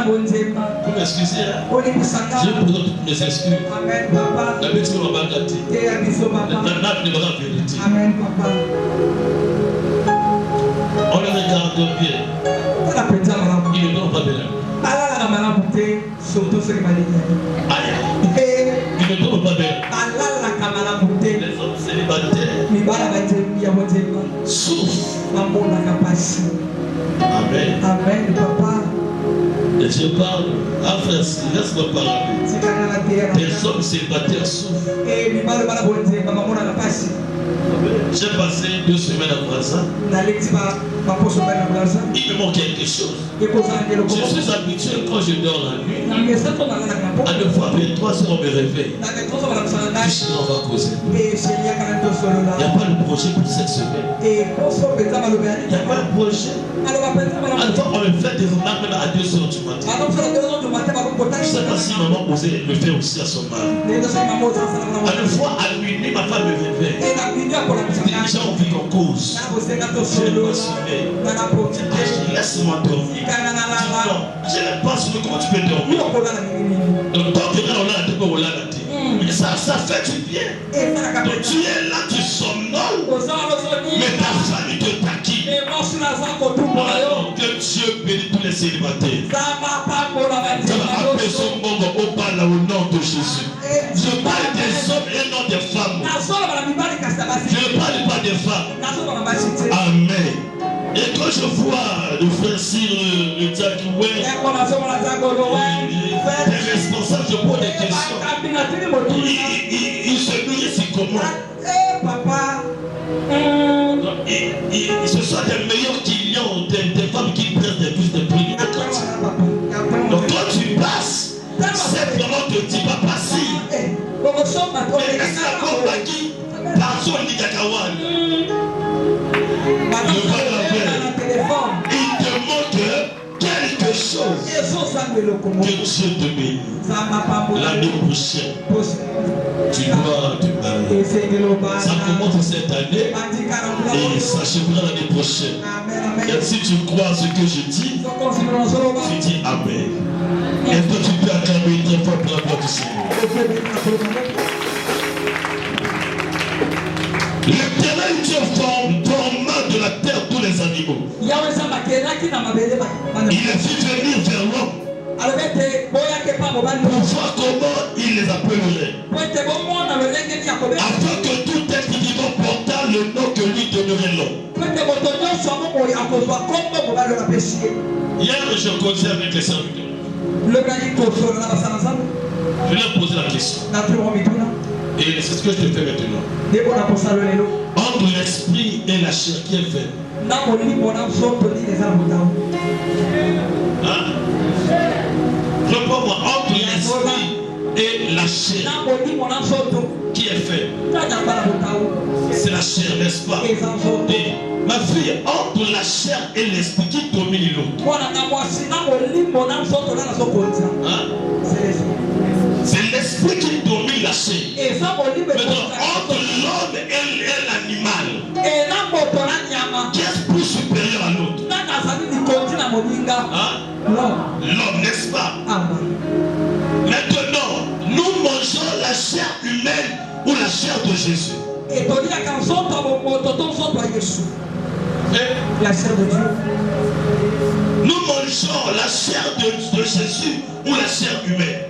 vous m'excusez, hein? Je vous présente toutes mes excuses. La bêtise ne va pas gâter. La nappe ne va pas vérité. On les regarde bien. Ils ne donnent pas bien. Aïe. Ils ne donnent pas bien. Les hommes célibataires souffrent. Amen. Amen, papa. Et je parle, frère, laisse-moi parler. Les hommes célibataires souffrent. J'ai passé 2 semaines à Brazza. Il me manque quelque chose. Je suis habitué quand je dors la nuit. À 9h23, on me réveille. Puis on va causer. Il n'y a pas de projet pour cette semaine. Il n'y a pas de projet. Alors on me fait des remarques à 2h du matin. Je ne sais pas si maman osait le faire aussi à son mari. À une fois à minuit, ma femme me réveille. Déjà on vit en cause. Je ne pas sommeil. Laisse-moi dormir. Je n'aime pas ce comment tu peux dormir. Donc tant que là on a un peu au lala. Ça fait du bien. Donc tu es là, tu somnoles. Mais ta famille te taquine. Que Dieu bénisse tous les célibataires. Ça va appeler son monde au bas au nom de Jésus. Je parle des hommes et non des femmes. Je ne parle pas des femmes. Amen. Et quand je vois le frère Cyr, le Diakoué, les responsables, je pose des questions. Ils se nourrissent comment? Papa. Ce sont des meilleurs clients, des femmes qui prennent des plus de prix. Donc quand tu passes, c'est vraiment te dit pas passer. Mais est-ce la bombe qui par son Nigakawan? Il demande quelque chose. Que Dieu te bénisse. L'année prochaine, tu dois te marier. Ça commence cette année et ça s'achèvera l'année prochaine. Et si tu crois ce que je dis, tu dis Amen. Et toi tu peux acclamer très fort pour la gloire du Seigneur. L'Éternel Dieu forma de la terre tous les animaux. Il est fait venir vers l'homme pour voir comment il les appellerait. Afin que tout être vivant portant le nom que lui donnerait l'homme. Hier, je causais avec les serviteurs. Je leur ai posé la question. Et c'est ce que je te fais maintenant. Entre l'esprit et la chair, qui est fait? Hein? Réponds-moi, entre l'esprit et la chair, qui est fait? C'est la chair, n'est-ce pas? Et ma fille, entre la chair et l'esprit, qui domine l'autre? Hein? C'est l'esprit qui domine la chair. Maintenant, entre l'homme et l'animal, qui est plus supérieur à l'autre? Hein? L'homme, n'est-ce pas? Maintenant, nous mangeons la chair humaine ou la chair de Jésus. La chair de Dieu. Nous mangeons la chair de Jésus ou la chair humaine.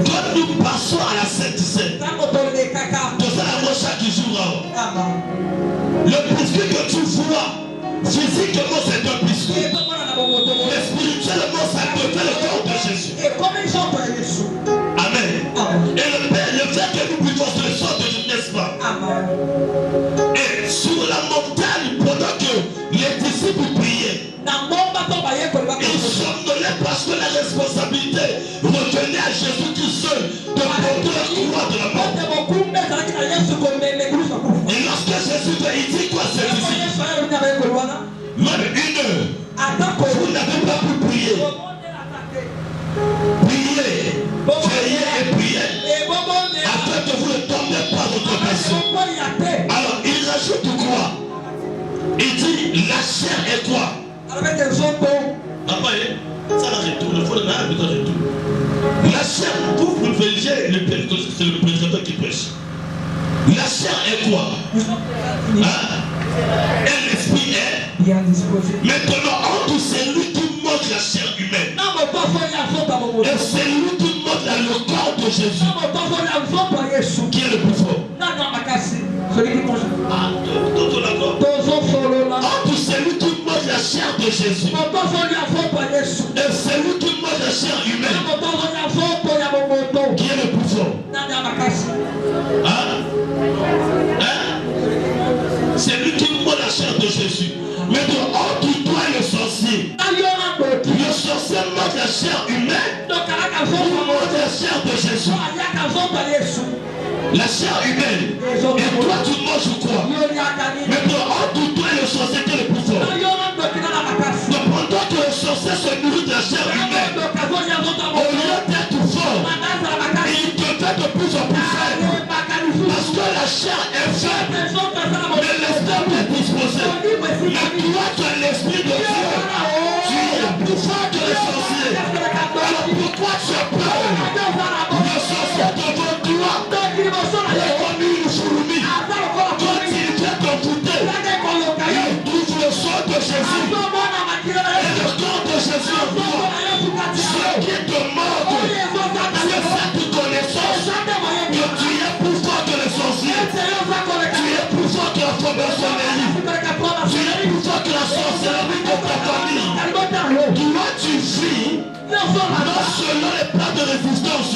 Quand nous passons à la Sainte Seine, tout ça la chaque jour. Le biscuit que tu vois, physiquement c'est un biscuit. Mais spirituellement ça te fait le corps de Jésus. Amen. Et le fait que nous buvons le sang de Jésus, n'est-ce pas? Et sur la montagne, pendant que les disciples priaient, ils somnolaient parce que la responsabilité revenait à Jésus-Christ seul de porter la croix de la mort. Et lorsque Jésus il dit quoi c'est ici? Même une heure, vous n'avez pas pu prier. Priez, veillez et priez, afin que vous ne tombez pas dans votre passion. Alors il rajoute quoi? Il dit la chair est quoi? Papa, ça la retourne, il faut le retour. La chair, vous privilégiez c'est le prédicateur qui prêche. La chair est quoi? Hein? Et l'esprit est bien disposé. Maintenant, entre celui qui mange la chair humaine et celui qui mange le corps de Jésus, qui est le plus fort? Celui qui mange. Ah, entre celui qui mange la chair de Jésus et celui qui mange la chair humaine, qui est le plus fort? Hein? Hein? chair humaine ou la chair de Jésus. La chair humaine. Et toi tu manges quoi? Mais entre toi et le sorcier, qui est le plus fort? Donc pendant que le sorcier se nourrit de la chair humaine, au lieu d'être fort, il devient de plus en plus faible. Parce que la chair est faible, mais l'esprit est disposé. Mais toi tu as l'esprit de Dieu. Tu es plus fort que le sorcier. Alors pourquoi tu as peur? Le sorcier devant toi est comme une fourmi. Quand il vient t'envoûter, il trouve le sang de Jésus. Et le corps de Jésus en toi. Ce qui te manque, c'est cette connaissance que tu es plus fort que le sorcier. Tu es plus fort que la franc-maçonnerie. Tu es plus fort que la sorcellerie de ta famille. Toi tu vis non selon les plans de résistance,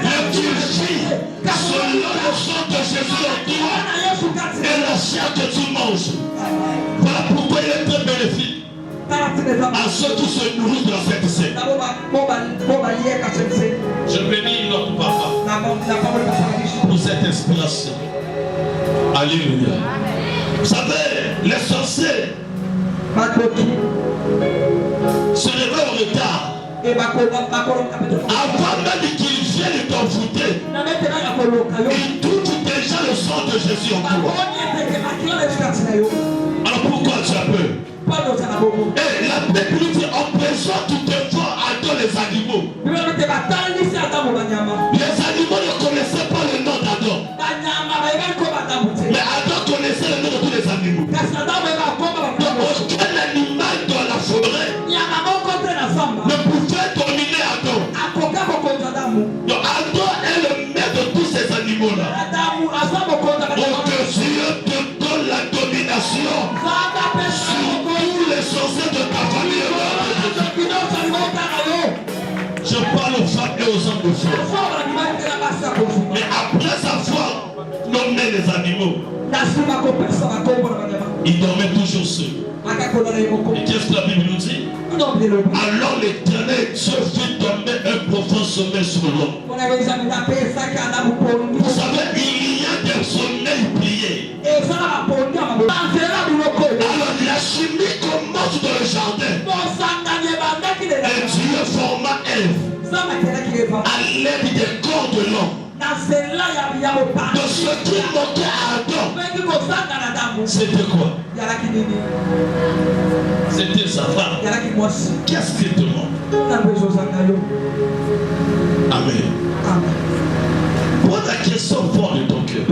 mais tu vis selon le sang de Jésus en toi et la chair que tu manges. Voilà pourquoi il est très bénéfique à ceux qui se nourrissent de la Sainte Seine. Je bénis notre papa pour cette inspiration. Alléluia. Vous savez, les sorciers se réveillent en retard. Avant même qu'ils viennent t'envoûter, ils trouvent déjà le sang de Jésus en toi. Alors pourquoi tu as peur? Et la Bible nous dit en présent tu te vois adore les animaux. Les animaux ne connaissaient pas le nom d'Adam. Mais Adam connaissait le nom de tous les animaux. Donc aucun animal dans la forêt ne pouvait dominer Adam. Donc Adam est le maître de tous ces animaux-là. Donc Dieu te donne la domination sur tous les sorciers de ta famille. Je parle aux femmes et aux hommes de foi. Mais après avoir nommé les animaux, ils dormaient toujours seuls. Et qu'est-ce que la Bible nous dit? Alors l'Éternel Dieu fit tomber un profond sommeil sur l'homme. Vous savez, il y a des sommeils pliés. Alors la chimie commence dans le jardin. Et Dieu forma Ève à l'aide des corps de l'homme. De ce qui manquait à Adam, c'était quoi? C'était sa femme. Qu'est-ce qui te manque? Amen. Pose la question fort de ton cœur.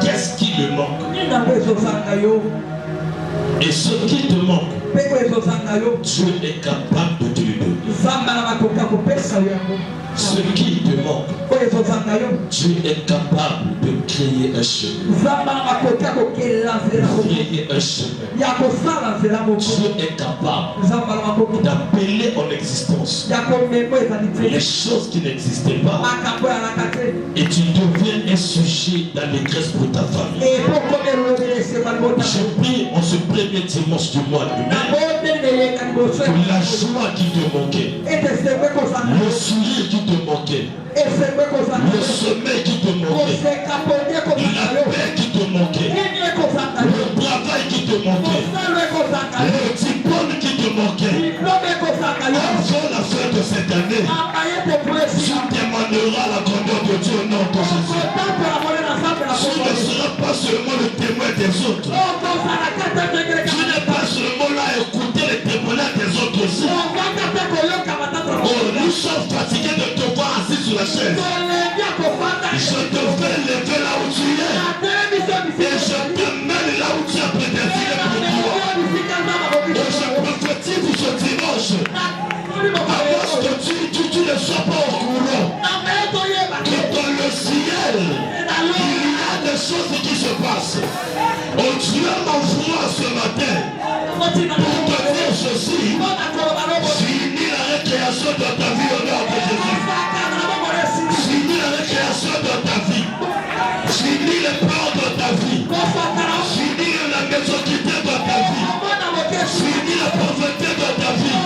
Qu'est-ce qui me manque? Et ce qui te manque, Dieu est capable de te le donner. Ce qui te manque, Dieu est capable de créer un chemin. Créer un chemin. Dieu est capable d'appeler en existence les choses qui n'existaient pas. Et tu deviens un sujet d'allégresse pour ta famille. Je prie en ce premier dimanche du mois de mai que la joie qui te manquait, le sourire qui te manquait, le sommeil qui te manquait, la paix qui te manquait, le travail qui te manquait, le diplôme qui te manquait, avant la fin de cette année, tu témoigneras la grandeur de Dieu au nom de Jésus. Tu ne seras pas seulement le témoin des autres. Tu n'es pas seulement là à écouter les témoignages des autres aussi. Oh, nous sommes fatigués de te voir assis sur la chaise. Je te fais lever là où tu es. Et je te mène là où tu as prédestiné pour toi. Et je prophétise ce dimanche. Avant que tu ne sois pas au courant. Que dans le ciel, il y a des choses qui se passent. Oh, Dieu m'envoie ce matin pour te dire ceci. Finis la récréation de ta vie au nom de Jésus. Finis la récréation de ta vie. Finis les plans de ta vie. Finis la médiocrité de ta vie. Finis la pauvreté de ta vie.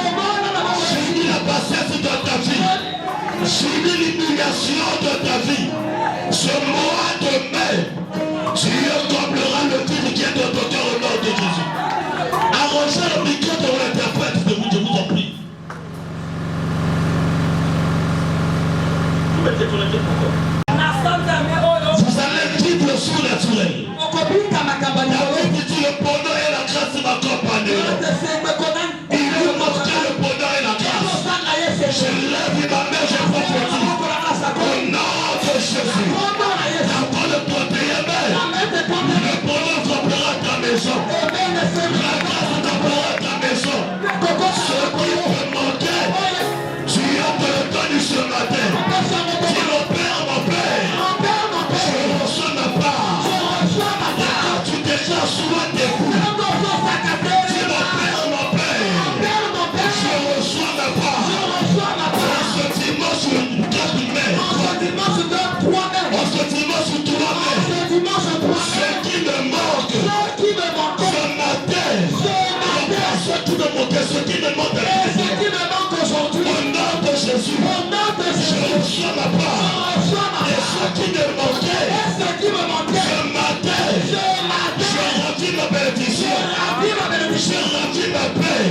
surnaturel. David dit le bonheur et la grâce m'accompagnent. Il veut montrer le bonheur et la grâce. Je lève ma main, je prophétise. Au nom de Jésus. Avant le 31 mai, le bonheur frappera ta maison. La grâce frappera ta maison. Ce qui peut manquer, tu as te le donner ce matin. Dis mon Père, je reçois ma part. Tu déclares souvent tes coups. Dis mon Père, je reçois ma part. Ce dimanche 4 mai, ce dimanche 3 mai, ce qui me manque, ce matin, ce qui me manque, ce qui me manque aujourd'hui, au nom de Jésus, je reçois ma part. Et ce qui me manquait, ce matin, je ravis ma bénédiction, je ravis ma paix.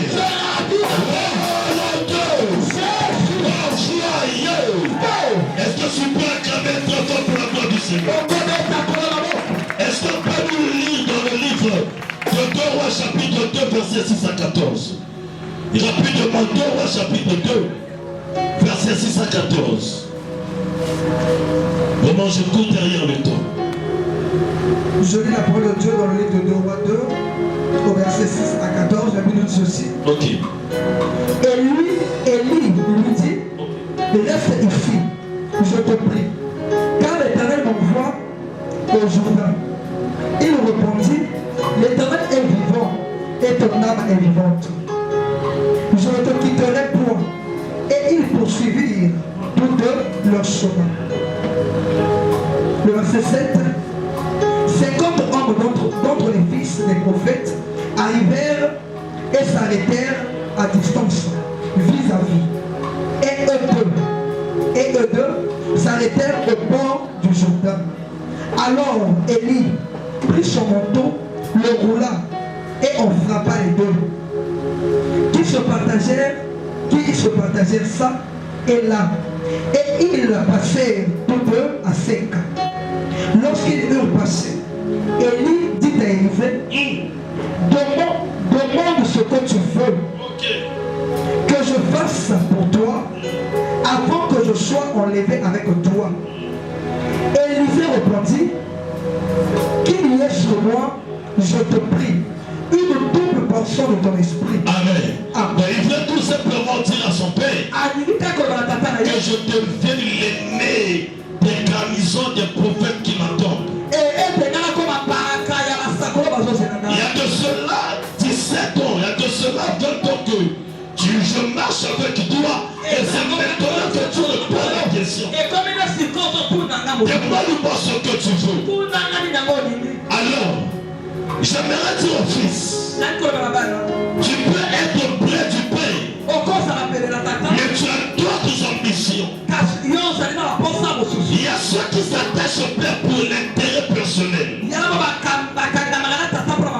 Est-ce que tu peux acclamer très fort pour la gloire du Seigneur? Est-ce qu'on peut nous lire dans le livre de 2 Rois chapitre 2 verset 6 à 14? Rapidement, 2 Rois chapitre 2 verset 6 à 14. Vraiment, je cours derrière le temps. Je lis la parole de Dieu dans le livre de 2 Rois 2 au verset 6 à 14. La Bible dit ceci. Ok. Et Élie lui dit, reste ici, je te prie, car l'Éternel m'envoie au Jourdain. Il répondit, l'Éternel est vivant et ton âme est vivante. Je ne te quitterai point. Et ils poursuivirent tous deux leur chemin. Le verset 7. 50 hommes d'entre les fils des prophètes arrivèrent et s'arrêtèrent à distance vis-à-vis. Et eux deux s'arrêtèrent au bord du Jourdain. Alors Élie prit son manteau, le roula et en frappa les deux. Qui se partagèrent ça et là. Et ils passèrent tous deux à sec. Lorsqu'ils eurent passé, Élie dit à Élisée, demande ce que tu veux que je fasse pour toi avant que je sois enlevé avec toi. Élisée répondit, qu'il y ait sur moi, je te prie, une double portion de ton esprit. Amen. Il veut tout simplement dire à son père que je devienne l'aîné des garnisons des prophètes qui m'attendent. Il y a de cela 17 ans, il y a de cela 20 ans que je marche avec toi et c'est maintenant que tu me poses la question. Demande-moi ce que tu veux. Alors, j'aimerais dire au fils, tu peux être près du Père, mais tu as d'autres ambitions. Il y a ceux qui s'attachent au Père pour l'intérêt personnel.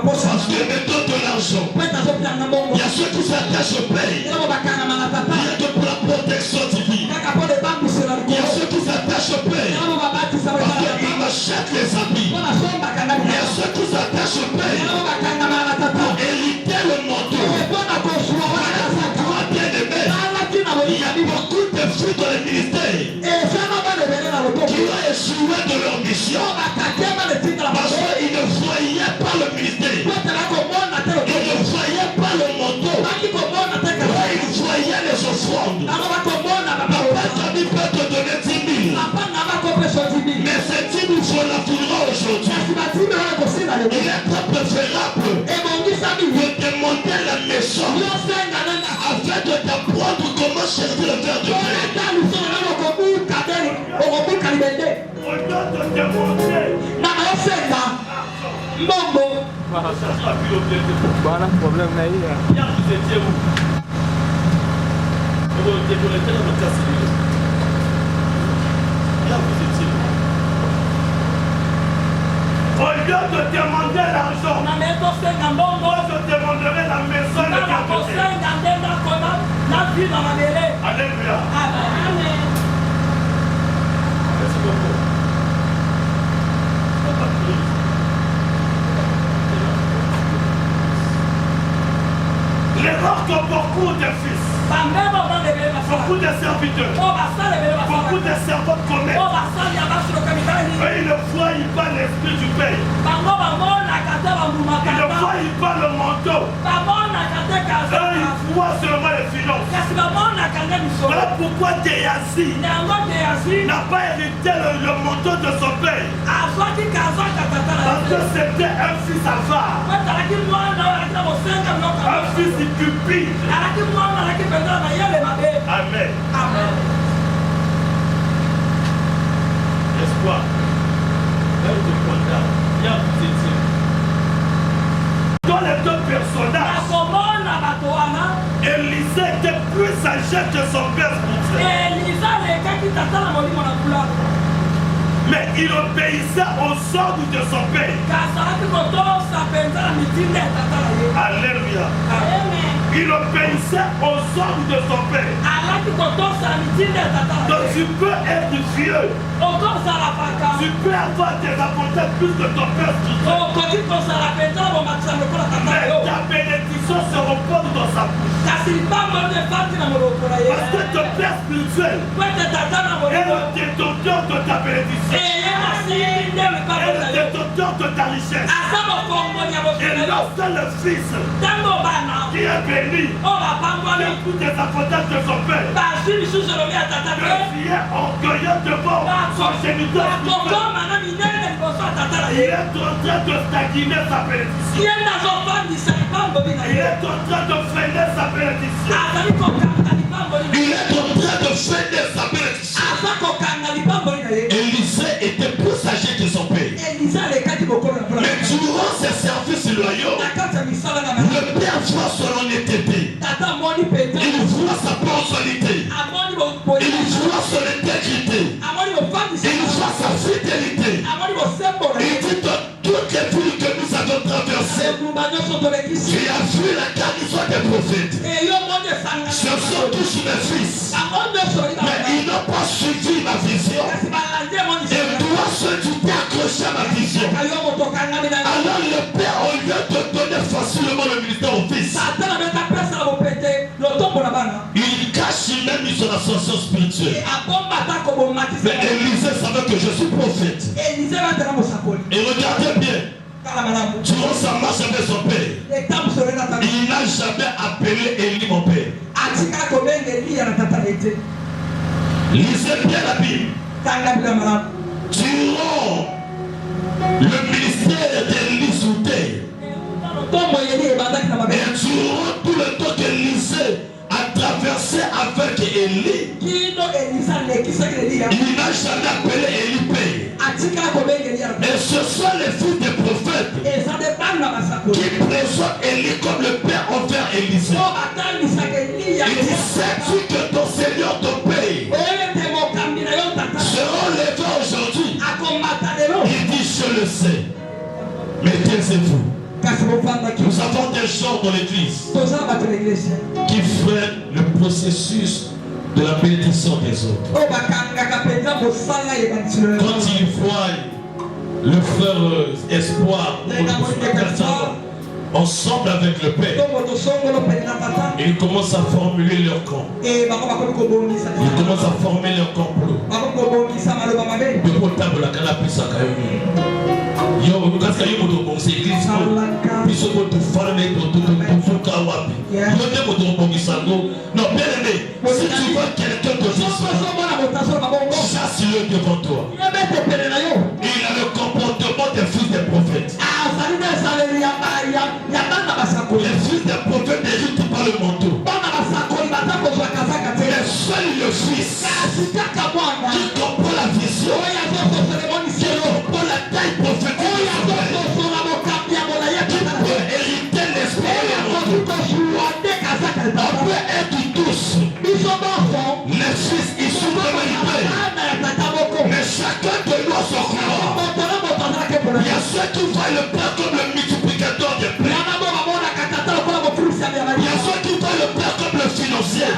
Parce que mettons de l'argent. Il y a ceux qui s'attachent au Père. Il y a que pour la protection divine. Il y a ceux qui s'attachent au Père parce qu'ils m'achètent les habits. Il y a ceux qui s'attachent au Père pour hériter le manteau. Toi bien aimé, il y a beaucoup de fruits dans le ministère qui ont échoué de leur mission parce qu'ils ne voyaient pas le ministère. Ils ne voyaient pas le manteau. Ils voyaient les offrandes. Papa Camille peut te donner 10 000. Mais ces 10 000 faut la foudre aujourd'hui. Il est très préférable de demander la maison afin de t'apprendre comment servir le verre de paix. Bana problem na hii. Ya kutetea huko. Ndio tena makasi. Ya kutetea. Au lieu de demander l'argent, je demanderai la maison de Alléluia. Merci beaucoup. Beaucoup de fils. Beaucoup de serviteurs. Beaucoup de servants de commerce. Et ils ne voient pas l'esprit du Père. Ils ne voient pas le manteau. Eux, ils voient seulement les finances. Voilà pourquoi Géasi n'a pas hérité le manteau de son père. Parce que c'était un fils avare. Un fils cupide. Amen. Espoir. Dans les deux personnages, Élisée était plus âgé que son père spirituel. Mais il obéissait aux ordres de son père. Alléluia. Il obéissait aux ordres de son père. Donc tu peux être vieux. Tu peux avoir des avantages plus que ton père spirituel. Mais ta bénédiction se repose dans sa bouche. Parce que ton père spirituel est le détenteur de ta bénédiction. Et le détenteur de ta richesse. Et lorsque le fils qui est béni de tous les avantages de son père devient orgueilleux devant son géniteur spirituel, il est en train de stagner sa bénédiction. Il est en train de freiner sa bénédiction. Il est en train de freiner sa bénédiction. Élisée était plus âgé que son père. Mais durant ses services loyaux, le père voit son honnêteté. Il voit sa ponctualité. Il voit son intégrité. Il voit sa fidélité. Il dit dans toutes les villes que nous avons traversées, tu as vu la garnison des prophètes. Ce sont tous mes fils. Mais ils n'ont pas suivi ma vision. Et toi, seul, tu t'es accroché à ma vision. Alors le père, au lieu de donner facilement le ministère au fils, il cache même son ascension spirituelle. Mais Élisée savait que je suis prophète. Et regardez bien, durant sa marche avec son père, il n'a jamais appelé Élie mon père. Lisez bien la Bible. Durant le ministère d'Élie sous terre, et durant tout le temps qu'Élisée a traversé avec Élie, il n'a jamais appelé Élie père. Et ce sont les fils des prophètes qui présentent Élie comme le père envers Élisée. Il dit, sais-tu que ton Seigneur ton père sera levé aujourd'hui? Il dit, je le sais. Mais taisez-vous. Nous avons des gens dans l'église qui freinent le processus de la bénédiction des autres. Quand ils voient le frère Espoir ensemble avec le Père, ils commencent à formuler leur camp. Ils commencent à former leur complot. Yo, parce que yo moto c'est église ko biso ko to farme to ka wapi yo te moto bongisango non bien aimé si tu vois quelqu'un de Jésus chasse-le devant toi. Il a le comportement des fils des prophètes. Les fils des prophètes héritent par le manteau. Mais seul le fils qui comprend la vision, qui comprend la taille prophétique, hériter l'esprit. On peut être tous les fils issus de l'humanité, mais chacun de nous a son corps. Il y a ceux qui voient le Père comme le multiplicateur des plaies. Il y a ceux qui voient le Père comme le financier. Il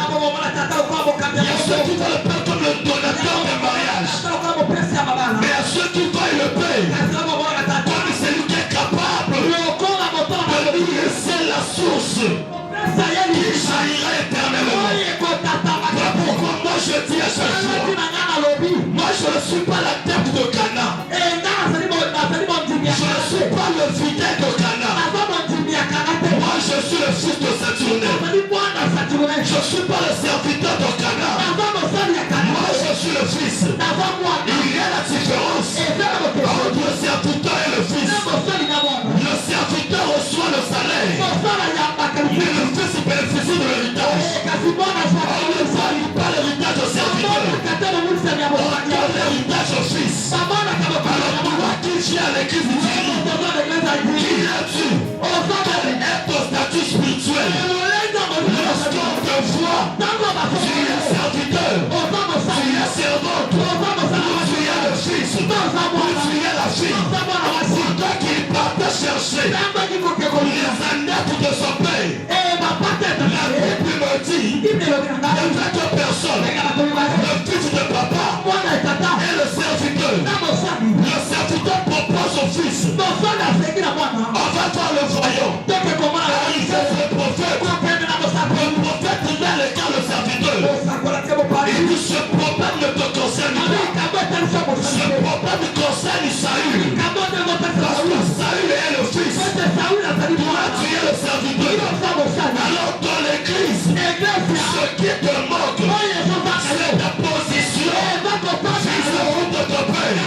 y a ceux qui voient le Père comme le donateur des mariages. Mais il y a ceux qui voient le Père comme celui qui est capable de lui laisser la source qui jaillira je dis à chaque fois, moi je ne suis pas la tête de Cana. Je ne suis pas le fidèle de Cana. Moi je suis le fils de Saturnin. Je ne suis pas le serviteur de Cana. Moi je suis le fils. Il y a la différence entre le serviteur et le fils. Le serviteur reçoit le salaire, mais le fils bénéficie de l'héritage. On ne valide pas l'héritage au serviteur. On donne l'héritage au fils. Alors toi qui viens à l'église, qui es-tu? Quel est ton statut spirituel? Lorsqu'on te voit, tu es serviteur, tu es servante, tu es le fils, tu es la fille. C'est toi qui partais chercher les annettes de son père. La Bible me dit, avec personne, le fils de papa et le serviteur. Le serviteur propose au fils. On va voir le voyant. Il fait le prophète. Le prophète il met le cas le serviteur. Il dit ce problème ne te concerne pas. Ce problème concerne Saül. Parce que Saül est le fils. Toi tu es le serviteur. Alors dans l'église, ce qui te manque, c'est ta position vis-à-vis de ton père.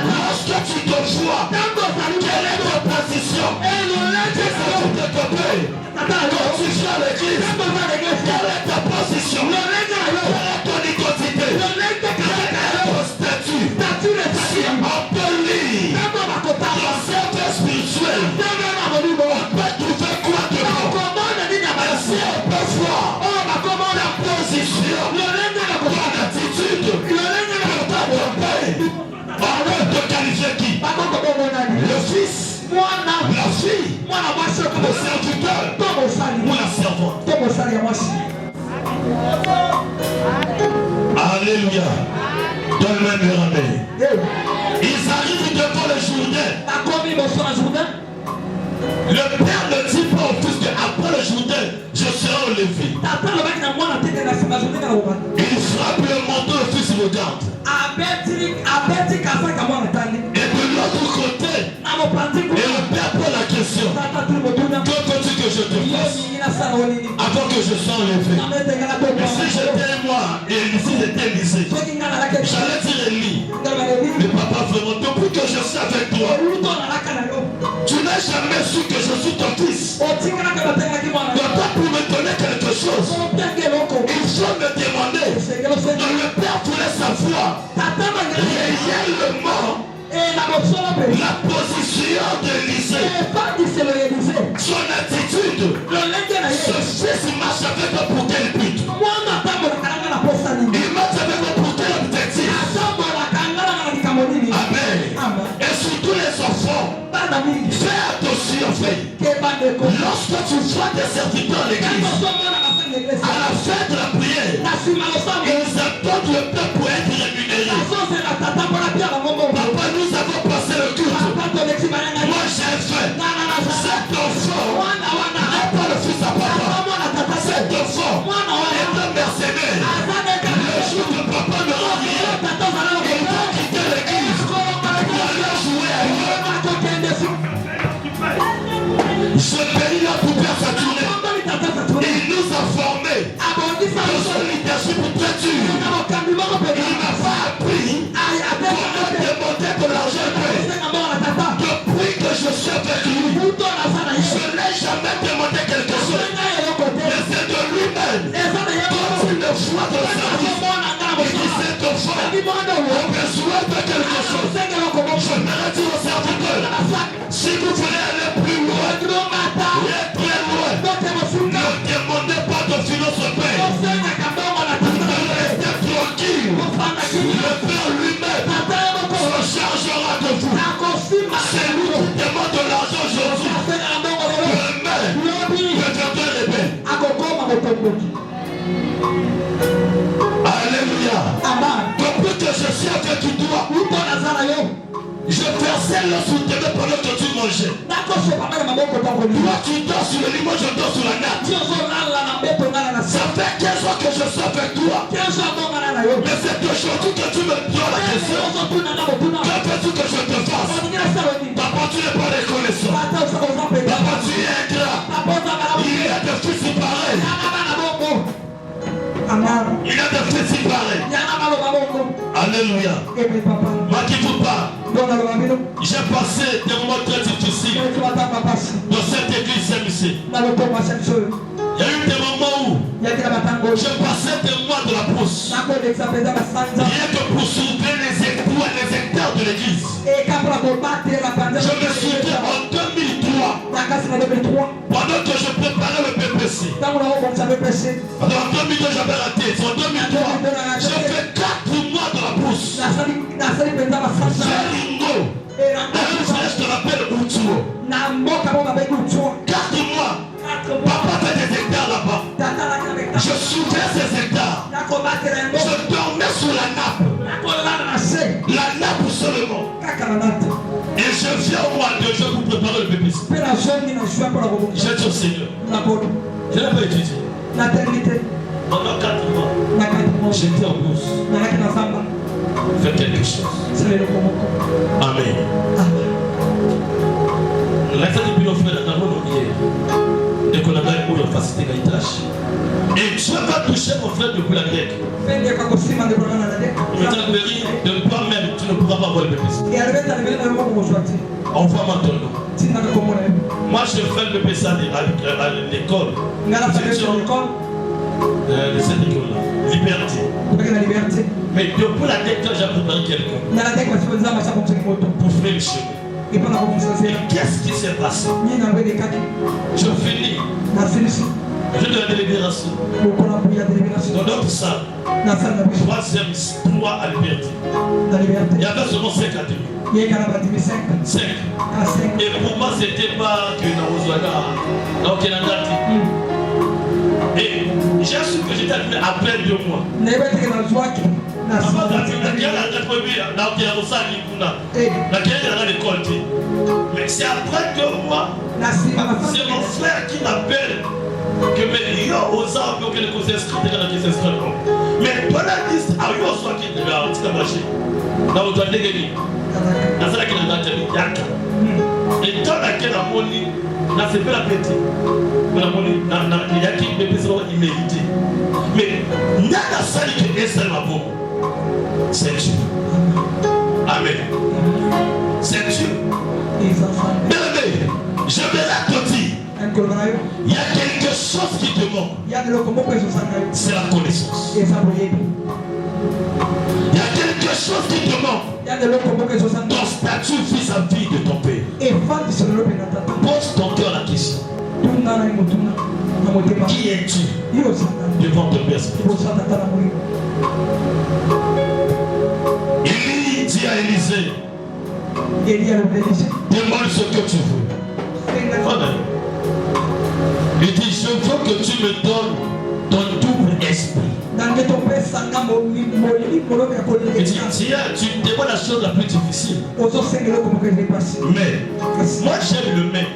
Lorsque tu te vois, quelle est ta position vis-à-vis de ton père? Quand tu viens à l'église, quelle est ta position? Quelle est ton identité? Quel est ton statut? Si on peut lire ton cercle spirituel, on peut trouver quoi de bon? Et si on peut voir ta position, ton attitude, ton père, on peut te qualifier qui? Le fils, la fille, le serviteur ou la servante. Alléluia. Donne-moi un amen. Ils arrivent devant le Jourdain. Le père ne dit pas au fils qu'après le Jourdain, je serai enlevé. Il frappe le manteau, le fils regarde. Et de l'autre côté, et le père pose la question. Que veux-tu que je te fasse avant que je sois enlevé? Mais si j'étais moi et ici j'étais Élysée, j'allais dire Élie. Mais papa, vraiment, depuis que je suis avec toi, tu n'as jamais su que je suis ton fils. Donc pour me donner quelque chose, il faut me demander. Donc le père voulait savoir réellement la position d'Élysée, son attitude. Ce fils marche avec eux pour quel but? Il marche avec eux pour quel objectif? Amen. Et surtout les enfants, fais attention, frère. Lorsque tu vois des serviteurs à l'église, à la fin de la prière, ils attendent le peuple pour être rémunérés. Papa, nous avons passé le culte. Moi j'ai fait. Cet enfant n'est pas le fils à papa. Cet enfant est un mercenaire. Le jour que papa ne rend rien, il va quitter l'église pour aller jouer ailleurs. Ce pays-là pour faire sa tournée. Il nous a formés dans son leadership très dur. Il m'a pas appris comment demander de l'argent. Depuis que je suis avec lui, je n'ai jamais demandé quelque chose. Mais c'est de lui-même. Quand il le voit dans le service, il dit cet enfant a besoin de quelque chose. Je m'arrête au serviteur. Si vous voulez aller plus loin, et très loin, ne demandez pas de finance au père. Restez tranquille. Le père lui-même se chargera de vous. C'est lui qui demande de l'argent aujourd'hui. Demain, deviendrez rebelle. Alléluia. Depuis que je suis avec toi, je versais l'eau sous tes mains pendant que tu mangeais. Toi tu dors sur le lit, moi je dors sur la natte. Ça fait 15 ans que je suis avec toi. Mais c'est aujourd'hui que tu me donnes la question. Que veux-tu que je te fasse? Papa, tu n'es pas reconnaissant. Papa, tu es ingrat. Il y a des fils pareils. Il y a des fils pareils. Alléluia. Moi qui vous parle, j'ai passé des moments très difficiles dans cette église Saint-Michel. Il y a eu des moments où je passais des mois de la brousse. Rien que pour soulever les hectares de l'église. Je me souviens en 2003, pendant que je préparais le PPC. En 2002 j'avais raté. En 2003, j'ai fait 4 mois de la brousse. Zeringo. Je te rappelle Outuo. 4 mois. Papa fait des hectares là-bas. Je soulevais ces hectares. Je dormais sous la nappe. La nappe seulement. Et je viens au mois de je vous préparer le PPC. J'ai dit au Seigneur. Je n'ai pas étudié. Pendant 4 mois, j'étais en bourse. Fais quelque chose. Amen. Et Dieu va toucher mon frère depuis la grecque. De toi-même, tu ne pourras pas voir le PPC. Envoie-moi ton nom. Moi, je fais le PPC à l'école. De cette école-là. Liberté. Mais depuis la grecque, j'ai préparé quelqu'un pour faire le chemin. Et qu'est-ce qui s'est passé? Je finis. Je dois la délibération. Dans notre salle, 3e 3 à Liberté. Il y avait seulement 5 académies. 5. Et pour moi, c'était pas que dans et j'ai su que j'étais allumé après 2 mois. Mais c'est après 2 mois, c'est mon frère qui m'appelle que mes lions aux arbres que les conseils inscrits dans la mais dans la liste, à eux soit qui est là, on dit marché. Dans le toit dégueulé. Dans celle qui est dans le yaka. Et dans laquelle la monnaie, n'a fait pas la petite. Mais la monnaie, il y a qui me pèse immérité. Mais il y a la salle qui est seule ma peau. C'est Dieu. Amen. C'est Dieu. Bien-aimé, je vais la te dire. Il y a quelque chose qui te manque. C'est la connaissance. Il y a quelque chose qui te manque. Ton statut vis-à-vis de ton père. Pose ton cœur la question. Qui es-tu devant ton père spirituel? Élie dit à Élisée, demande ce que tu veux. Amen. Il dit, je veux que tu me donnes ton double esprit. Il dit, tiens, tu demandes la chose la plus difficile. Mais, moi j'aime le mais.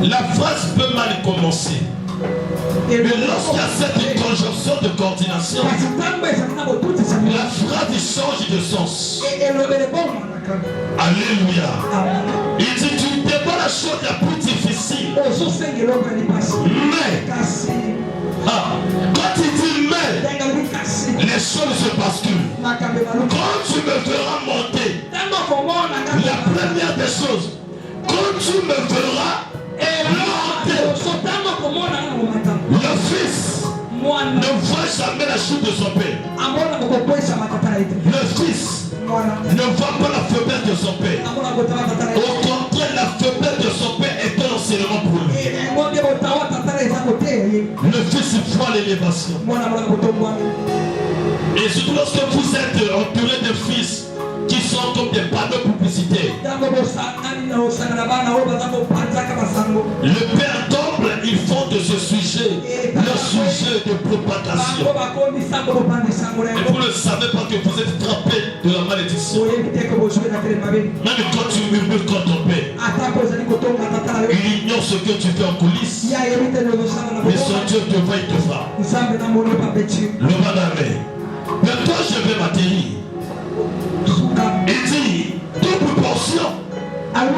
La phrase peut mal commencer. Mais lorsqu'il y a cette conjonction de coordination, la phrase change de sens. Alléluia. Il dit, tu demandes la chose la plus difficile. Mais, quand il dit mais, les choses se basculent. Quand tu me feras monter, la première des choses, quand tu me feras monter, le fils ne voit jamais la chute de son père. Le fils ne voit pas la faiblesse de son père. Au contraire, la faiblesse de son père est un enseignement pour lui. Le fils voit l'élévation. Et surtout lorsque vous êtes entouré de fils qui sont comme des panneaux publicitaires. Le père tombe, ils font de ce sujet le sujet de propagation. Et vous ne savez pas que vous êtes frappé de la malédiction. Même quand tu murmures contre ton père, il Il ignore ce que tu fais en coulisses. Mais son Dieu te voit, il te fera. Le Badamé. Mais toi, je vais m'atterrir. Il dit, double portion. Quand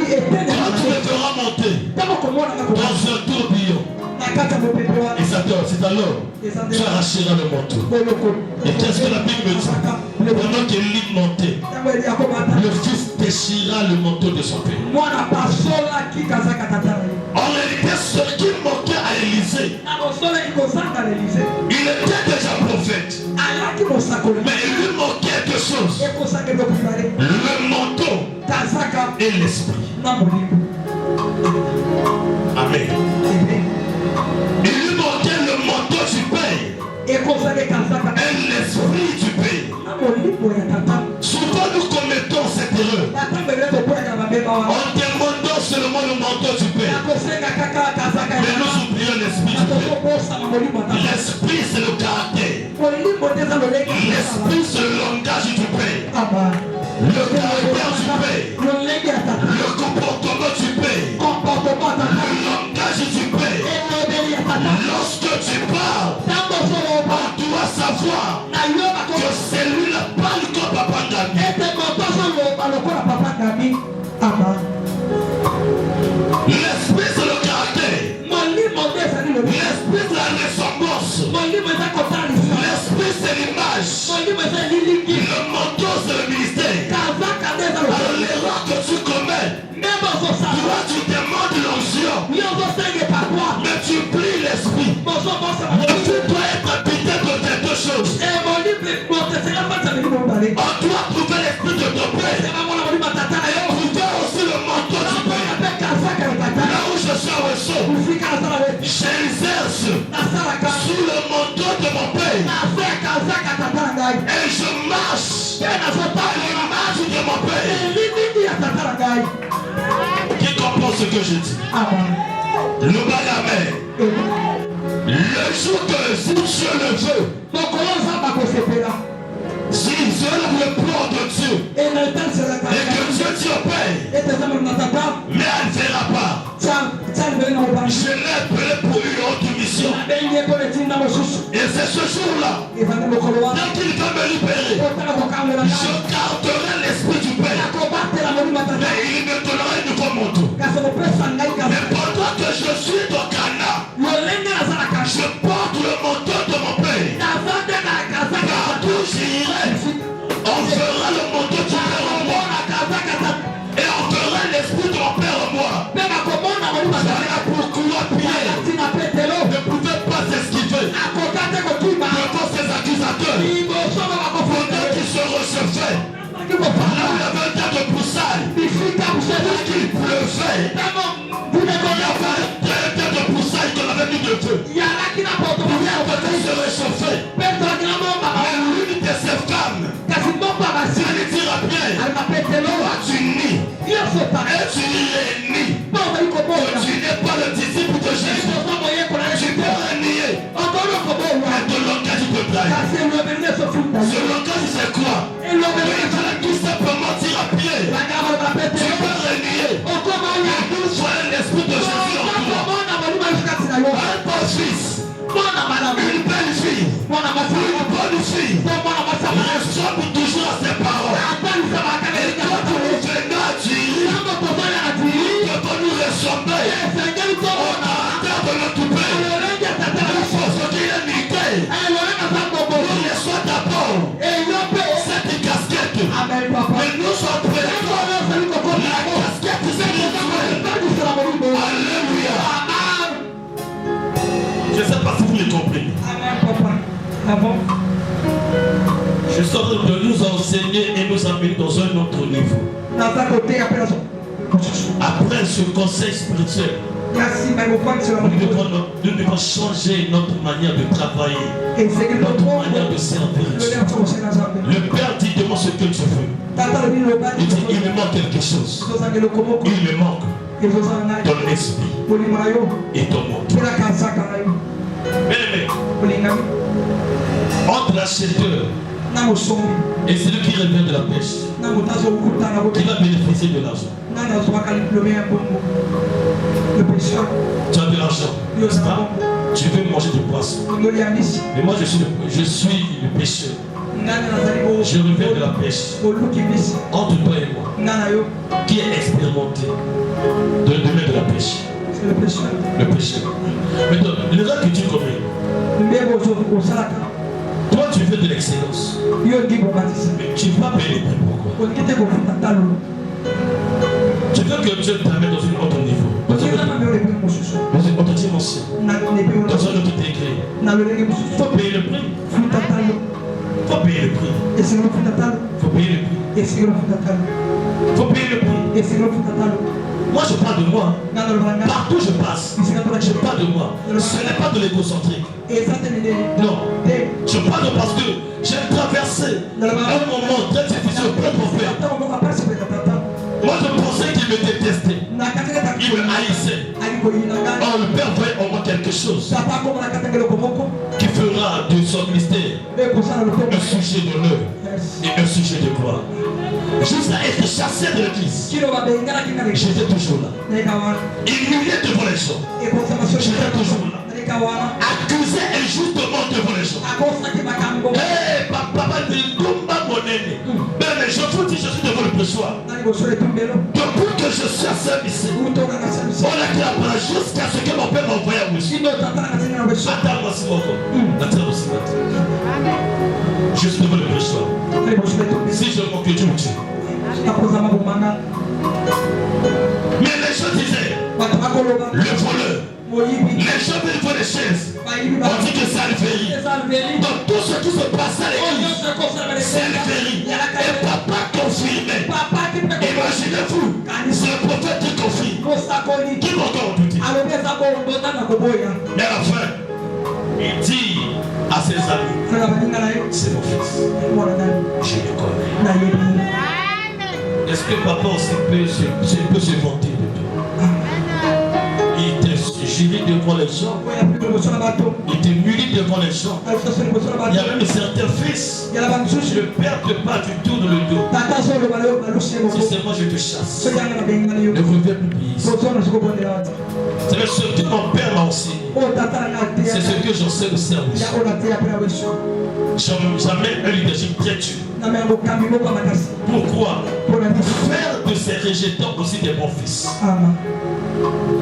tu me feras monter dans un tourbillon. Et c'est alors tu arracheras le manteau. Et qu'est-ce que la Bible dit? Pendant qu'Élie montait, le fils déchira le manteau de son père. En réalité, ce qui manquait à Élisée, il était déjà prophète. Mais il lui manquait quelque chose. Le manteau et l'esprit. Amen. Il lui manquait le manteau du Père et l'esprit du Père. Souvent nous commettons cette erreur en demandant seulement le manteau du Père. Mais nous oublions l'esprit du Père. L'esprit c'est le caractère. L'esprit c'est le langage du Père. Le caractère du Père. Le comportement du Père. Le langage du Père. Lorsque tu parles, on doit savoir que c'est lui la parle comme Papa Ngami. L'esprit c'est le caractère. L'esprit c'est la ressemblance. L'esprit c'est l'image. Le manteau c'est le ministère. Alors l'erreur que tu commets, toi tu demandes l'onction, mais tu plies l'esprit. Tu dois être habité de quelque chose. On doit trouver l'esprit de ton père. Et trouver aussi le manteau du père. Là où je suis au chaud, j'exerce sous le manteau de mon père. Et je marche à l'image de mon père. Qui comprend ce que je dis? Le Bagamé. Le jour que si Dieu le veut, si Dieu le plan de Dieu, et que Dieu dit au Père, mais elle ne fera pas. Je l'ai appelé pour une autre mission. Et c'est ce jour-là, dès qu'il va me libérer, je garderai l'esprit du Père. Et il me donnera un nouveau manteau. Mais pendant que je suis dans Cana, je porte le manteau de mon Père. Partout j'irai, on fera le manteau du Père en moi. Et on fera l'esprit de mon Père en moi. Voilà pourquoi Pierre ne pouvait pas s'esquiver devant ses accusateurs. Pendant qu'il se recevait, là où il y avait un tas de broussailles, là qu'il pleuvait, il y avait un tas de broussailles qu'on avait mis de feu. Pierre se réchauffait. Mais l'une de ses femmes, elle dit à Pierre, toi tu nies, et tu es nies. Tu n'es pas le disciple de Jésus. Tu peux renier. Mais ton langage peut trahir. Ce langage c'est quoi? Il fallait tout simplement dire à Pierre, tu peux renier. Mais nous soyons l'esprit de Jésus en toi. Un bon fils, une belle fille, une bonne fille, ressemble toujours à ses parents. Et quand nous venons à dire, devant nous ressembler, on a hâte de notre père. Il faut se dire l'unité. Nous reçoit d'abord cette casquette. Mais nous sommes prêts. La casquette spirituelle. Alléluia. Je ne sais pas si vous les comprenez. Je suis en train de nous enseigner et nous amener dans un autre niveau. Après ce conseil spirituel, nous devons changer notre manière de travailler, notre manière de servir. Le Père dit, demande ce que tu veux. Il dit, il me manque quelque chose. Il me manque ton esprit et ton manteau. Bien-aimé, entre l'acheteur et celui qui revient de la pêche, qui va bénéficier de l'argent? Le pécheur. Tu as de l'argent. N'est-ce pas? Tu veux manger du poisson. Mais moi je suis le pêcheur. Je reviens de la pêche. Entre toi et moi, qui est expérimenté dans le domaine de la pêche? C'est le pécheur. Le pécheur. Maintenant, le gars que tu connais, toi tu veux de l'excellence. Mais tu ne vas pas payer les prix. Pourquoi? Tu veux que Dieu t'amène dans un autre niveau, dans une autre dimension, dans un autre degré. Il faut payer le prix. Il faut payer le prix. Il faut payer le prix. Il faut payer le prix. Moi je parle de moi. Partout je passe, je parle de moi. Ce n'est pas de l'égocentrique. Non. Je parle de parce que j'ai traversé un moment très difficile pour mon père. Moi je pensais qu'il me détestait. Il me haïssait. Or le Père voyait en moi quelque chose qui fera de son ministère un sujet d'honneur et un sujet de gloire. Jusqu'à être chassé de l'église, j'étais toujours là. Humilié devant les gens, j'étais toujours là. Accusé injustement devant les gens. Hey, papa dit Dumba Monene. Mais je vous dis, je suis devant le pressoir. Depuis que je suis à service, on a créé après jusqu'à ce que mon père m'a envoyé à Mouchi. Attends-moi si mon corps. Attends-moi. Je suis devant le pressoir. Si je manque Dieu, me tue. Mais les gens disaient, le voleur. Les gens veulent voir les chaises. On dit que c'est Alvéry. Donc tout ce qui se passe à l'église, c'est Alvéry. Et papa confirmait. Imaginez-vous, c'est le prophète qui confirme. Qui va encore douter? Mais à la fin, il dit à ses amis, c'est mon fils. Je le connais. Est-ce que papa aussi peut se vanter de toi? Il était gêné devant les gens. Il était muni devant les gens. Il y a même certains fils. Le père te bat du tout dans le dos. Si c'est moi, je te chasse. Ne reviens plus ici. C'est ce que mon père m'a enseigné. C'est ce que j'en sais de service. Jamais un leadership piétu. Pourquoi? Faire de ces rejetants aussi des bons fils.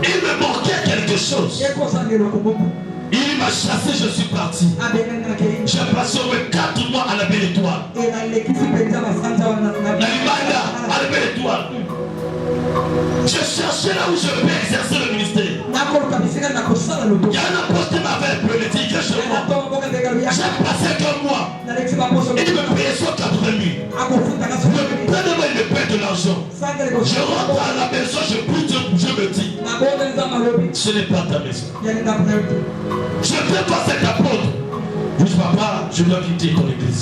Il me manquait quelque chose. Il m'a chassé, je suis parti. J'ai passé au moins 4 mois à la Belle Étoile. À la Belle Étoile. Je cherchais là où je peux exercer le ministère. Il y a un poste qui m'avait appelé, il dit chez moi. J'ai passé comme moi. Il me payait 180 000. Le père de moi, il me paie de l'argent. Je rentre à la maison, je prie Dieu, je me dis, ce n'est pas ta maison. Je fais pas cet apôtre. Je dis, papa, je dois quitter ton église.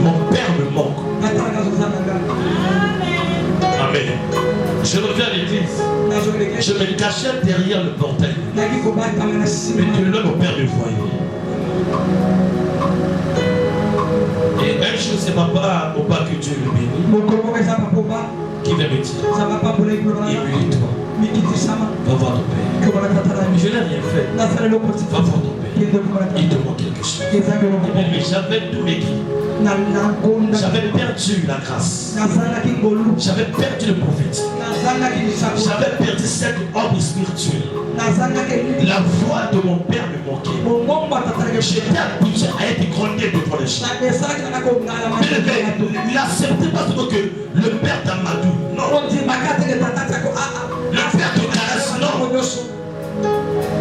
Mon père me manque. Amen. Je reviens à l'église. Je me cachais derrière le portail. Mais Dieu, là, mon père me voyait. Et un jour, c'est papa, au pas que Dieu le bénit, qui vient me dire, humilie-toi. Va voir ton père. Je n'ai rien fait. Va voir ton père. Il te manque quelque chose. Mais j'avais tout écrit. J'avais perdu la grâce. J'avais perdu le prophète. J'avais perdu cette ordre spirituel. La voix de mon père me manquait. J'étais habitué à être grondé devant les gens. Mais il acceptait pas seulement que le père d'Amadou. Non. Le père de caresse. Non.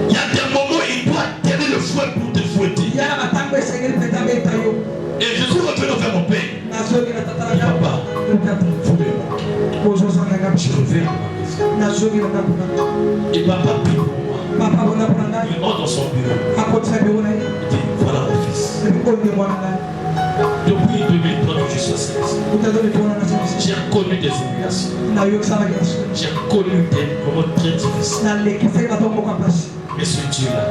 Il y a des moments où il doit tenir le fouet pour te fouetter. Et je suis revenu vers mon père. Papa, vous me manquez. Je reviens à ma maison. Et papa prie pour moi. Il entre dans son bureau. Il dit, voilà mon fils. Depuis 2003 que je suis à cette, j'ai connu des humiliations. J'ai connu des moments très difficiles. Mais ce Dieu-là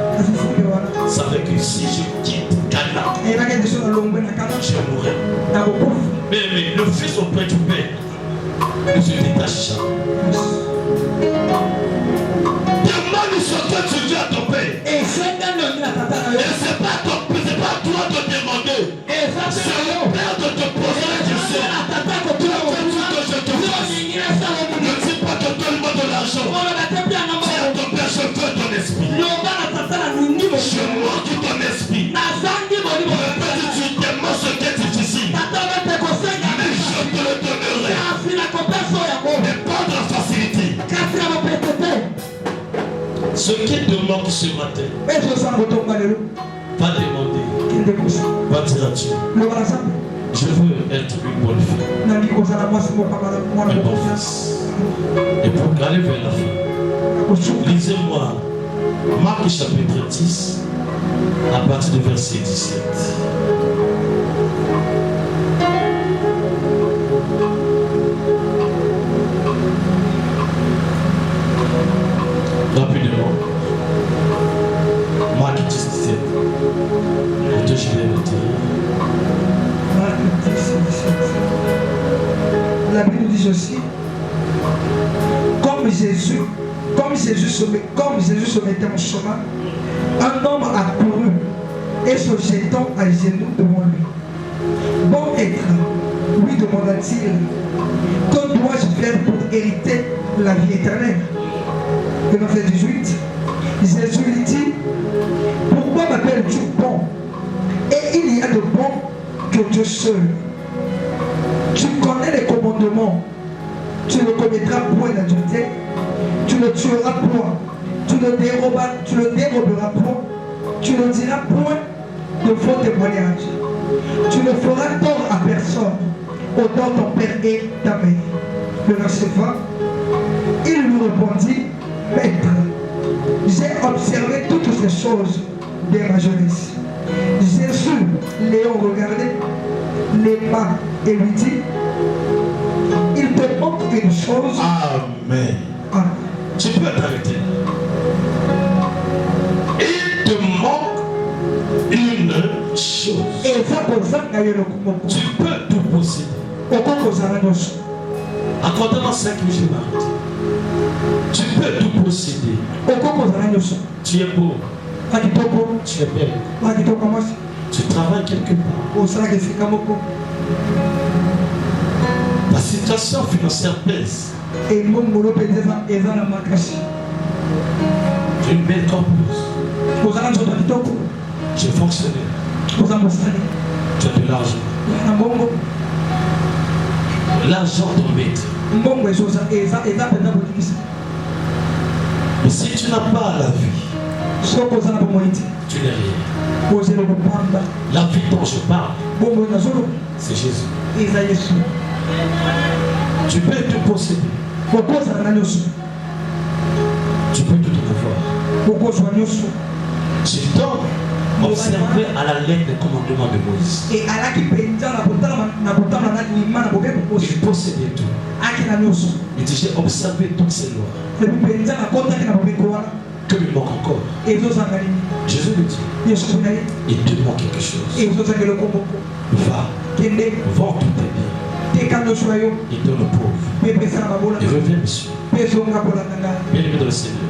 savait que si je quitte Ghana, je mourrai. Mais le fils auprès du père ne se détache jamais. Dis à ton père, je veux ton esprit. Je manque ton esprit. Peut-être tu demandes ce qui est difficile. Mais je te le donnerai. Mais pas de la facilité. Ce qui te manque ce matin, va demander. Va dire à Dieu. Je veux être une bonne fille. Un bon fils. Et pour aller vers la fin, lisez-moi Marc chapitre 10 à partir du verset 17. Rapidement. Marc 10, 17. Et je vais le dire. La Bible dit ceci. Comme Jésus se mettait en chemin, un homme accourut et se jetant à genoux devant lui. Bon être, lui demanda-t-il, que dois-je faire pour hériter la vie éternelle? Le verset 18. Jésus lui dit, pourquoi m'appelles-tu bon? Et il y a de bon que Dieu seul. Tu connais les commandements. Tu ne commettras point d'adultère. Tu ne tueras point. Tu ne déroberas point. Tu ne diras point de faux témoignages. Tu ne feras tort à personne. Honore ton père et ta mère. Le verset 20. Il lui répondit, Maître, j'ai observé toutes ces choses dès ma jeunesse. Jésus l'ayant regardé, l'aima et lui dit, il te manque une chose. Amen. Amen. Tu peux t'arrêter. Il te manque une chose. Tu peux tout posséder. Accorde-moi 5 minutes, je m'arrête. Tu peux tout posséder. Tu es beau. Tu es belle. Tu travailles quelque part. La situation financière pèse. Tu es une belle corpus. Tu es fonctionnaire. Tu as de l'argent. L'argent t'embête. Mais si tu n'as pas la vie, tu n'es rien. La vie dont je parle, c'est Jésus. Tu peux tout posséder. Tu peux tout avoir. Tu dois observer à la lettre des commandements de Moïse. Il possédait tout. Il dit, j'ai observé toutes ces lois. Que il manque encore. Jésus lui dit, il te manque quelque chose. Va, vends tous tes biens. Il donne aux pauvres. Et reviens me suivre. Bien-aimé dans le Seigneur.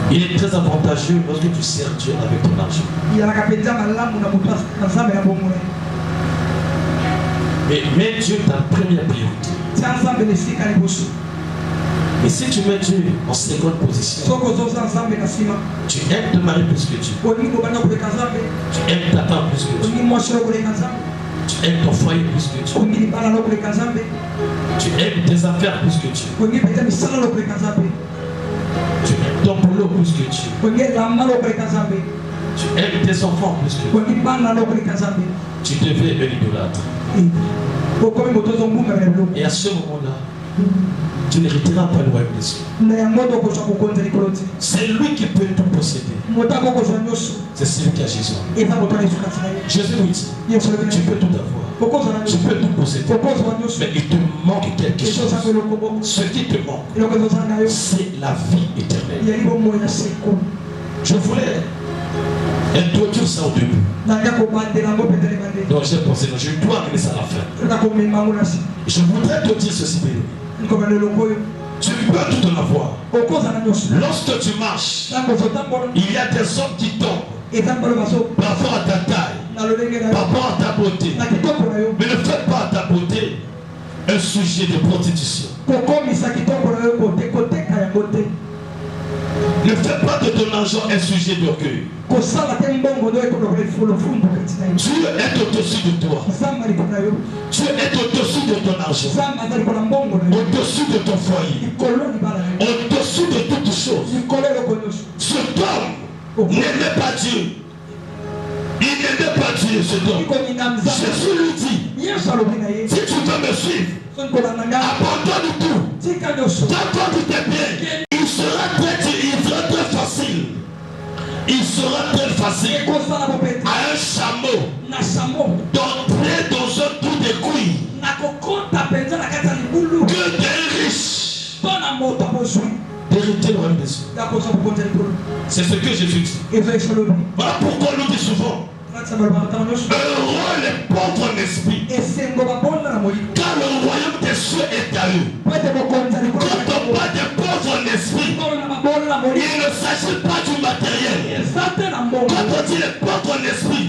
Il est très avantageux lorsque tu sers Dieu avec ton argent. Mais mets Dieu ta première priorité. Et si tu mets Dieu en seconde position, tu aimes te marier plus que Dieu. Tu aimes ta femme plus que Dieu. Tu aimes ton foyer plus que Dieu. Tu aimes tes affaires plus que Dieu. Tu aimes ton boulot plus que Dieu. Tu aimes tes enfants plus que Dieu. Tu deviens un idolâtre. Et à ce moment-là, tu n'hériteras pas le royaume des cieux. C'est lui qui peut tout posséder. C'est celui qui a Jésus. Jésus lui dit, tu peux tout avoir. Tu peux tout posséder. Mais il te manque quelque chose. Ce qui te manque, c'est la vie éternelle. Je voulais introduire ça au début. Donc j'ai pensé, je dois amener ça à la fin. Je voudrais te dire ceci. Tu peux tout en avoir. Lorsque tu marches, il y a des hommes qui tombent par rapport à ta taille, par rapport à ta beauté. Mais ne fais pas à ta beauté un sujet de prostitution. Ne fais pas de ton argent un sujet d'orgueil. Dieu est au-dessus de toi. Dieu est au-dessus de ton argent, au-dessus de ton foyer, au-dessus de toutes choses. Cet homme n'aimait pas Dieu. Il n'aimait pas Dieu, cet homme. Jésus lui dit, si tu veux me suivre, abandonne tout, donne-toi tout tes biens. Il sera très facile. Il sera très facile à un chameau d'entrer dans un trou de couilles que d'un riche d'hériter le royaume des cieux. C'est ce que Jésus dit. Voilà pourquoi on nous dit souvent, heureux les pauvres en esprit, car le royaume des cieux est à eux. Quand on parle des pauvres en esprit, il ne s'agit pas du matériel. Quand on dit les pauvres en esprit,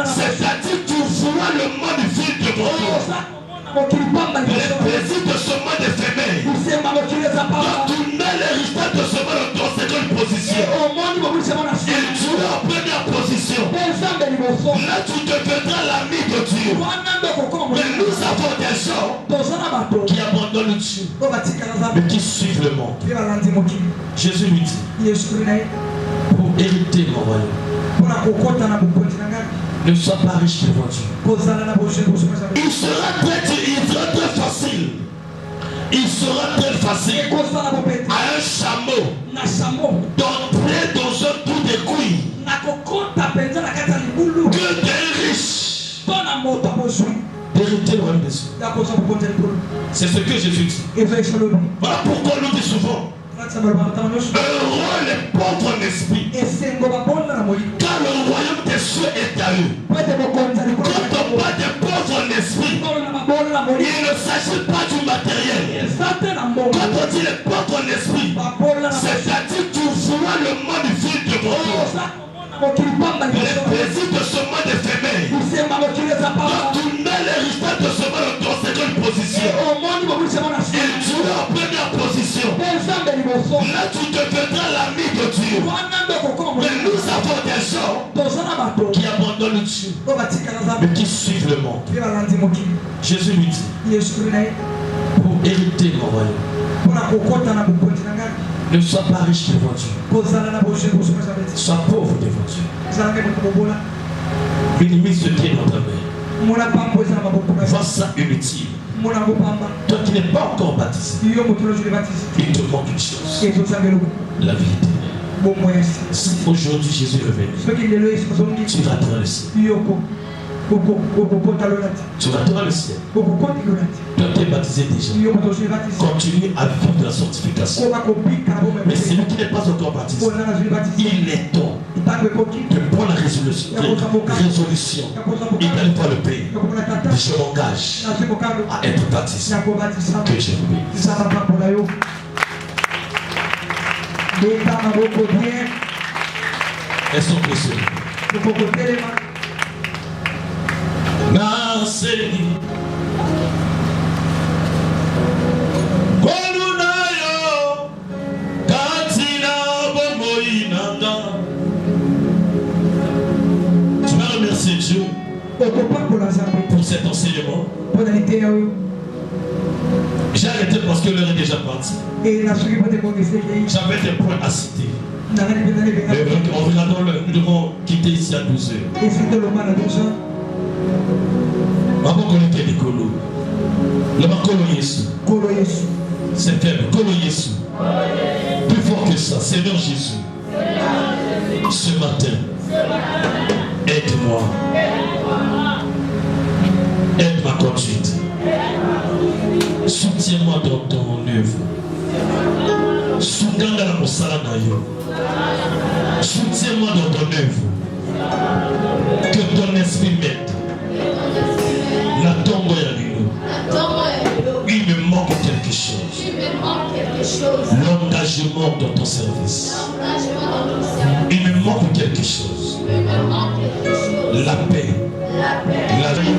c'est-à-dire que tu vois le monde vide devant toi. Les plaisirs de ce monde éphémère. Donc tu mets l'héritage de ce monde en seconde position. Et tu es en première position. Là tu deviendras l'ami de Dieu. Mais nous avons des gens qui abandonnent Dieu, mais qui suivent le monde. Jésus lui dit, pour hériter mon royaume, ne sois pas riche devant Dieu. Il sera très facile. Il sera très facile à un chameau d'entrer dans un trou de couilles que d'un riche d'hériter le royaume des cieux. C'est ce que Jésus dit. Voilà pourquoi on nous dit souvent, heureux les pauvres en esprit, car le royaume des cieux est à eux. Quand on parle des pauvres en esprit, il ne s'agit pas du matériel. Quand on dit les pauvres en esprit, c'est-à-dire que tu vois le monde vide devant toi. Les plaisirs de ce monde éphémère. Donc tu mets l'héritage de ce monde en seconde position. Et tu es en première position. Là tu deviendras l'ami de Dieu. Mais nous avons des gens qui abandonnent Dieu, mais qui suivent le monde. Jésus lui dit, pour hériter mon royaume, ne sois pas riche devant Dieu, sois pauvre devant Dieu. Minimise ce qui est dans ta main. Vois ça inutile. Toi qui n'es pas encore baptisé, il te manque une chose, la vie éternelle. Si aujourd'hui Jésus est revenu, tu rateras le ciel. Tu rateras le ciel. Toi qui es baptisé déjà, continue à vivre de la sanctification. Mais celui qui n'est pas encore baptisé, il est temps de prendre la résolution. Il va voir le pays. Je m'engage à être baptisé. Que je vous bénisse. Elles sont précieuses. Naseni Kolunayo Katina Bomoinanga. Tu vas remercier Dieu pour cet enseignement. J'ai arrêté parce que l'heure est déjà partie. J'avais des points à citer. En regardant l'heure, nous devons quitter ici à 12h. C'est faible. Plus fort que ça. Seigneur Jésus, ce matin, aide-moi. Aide ma conduite. Soutiens-moi dans ton œuvre. Soutiens-moi dans ton œuvre. Que ton esprit m'aide. La tombe est à nous. Il me manque quelque chose. L'engagement dans ton service. Il me manque quelque chose. La paix. La vie.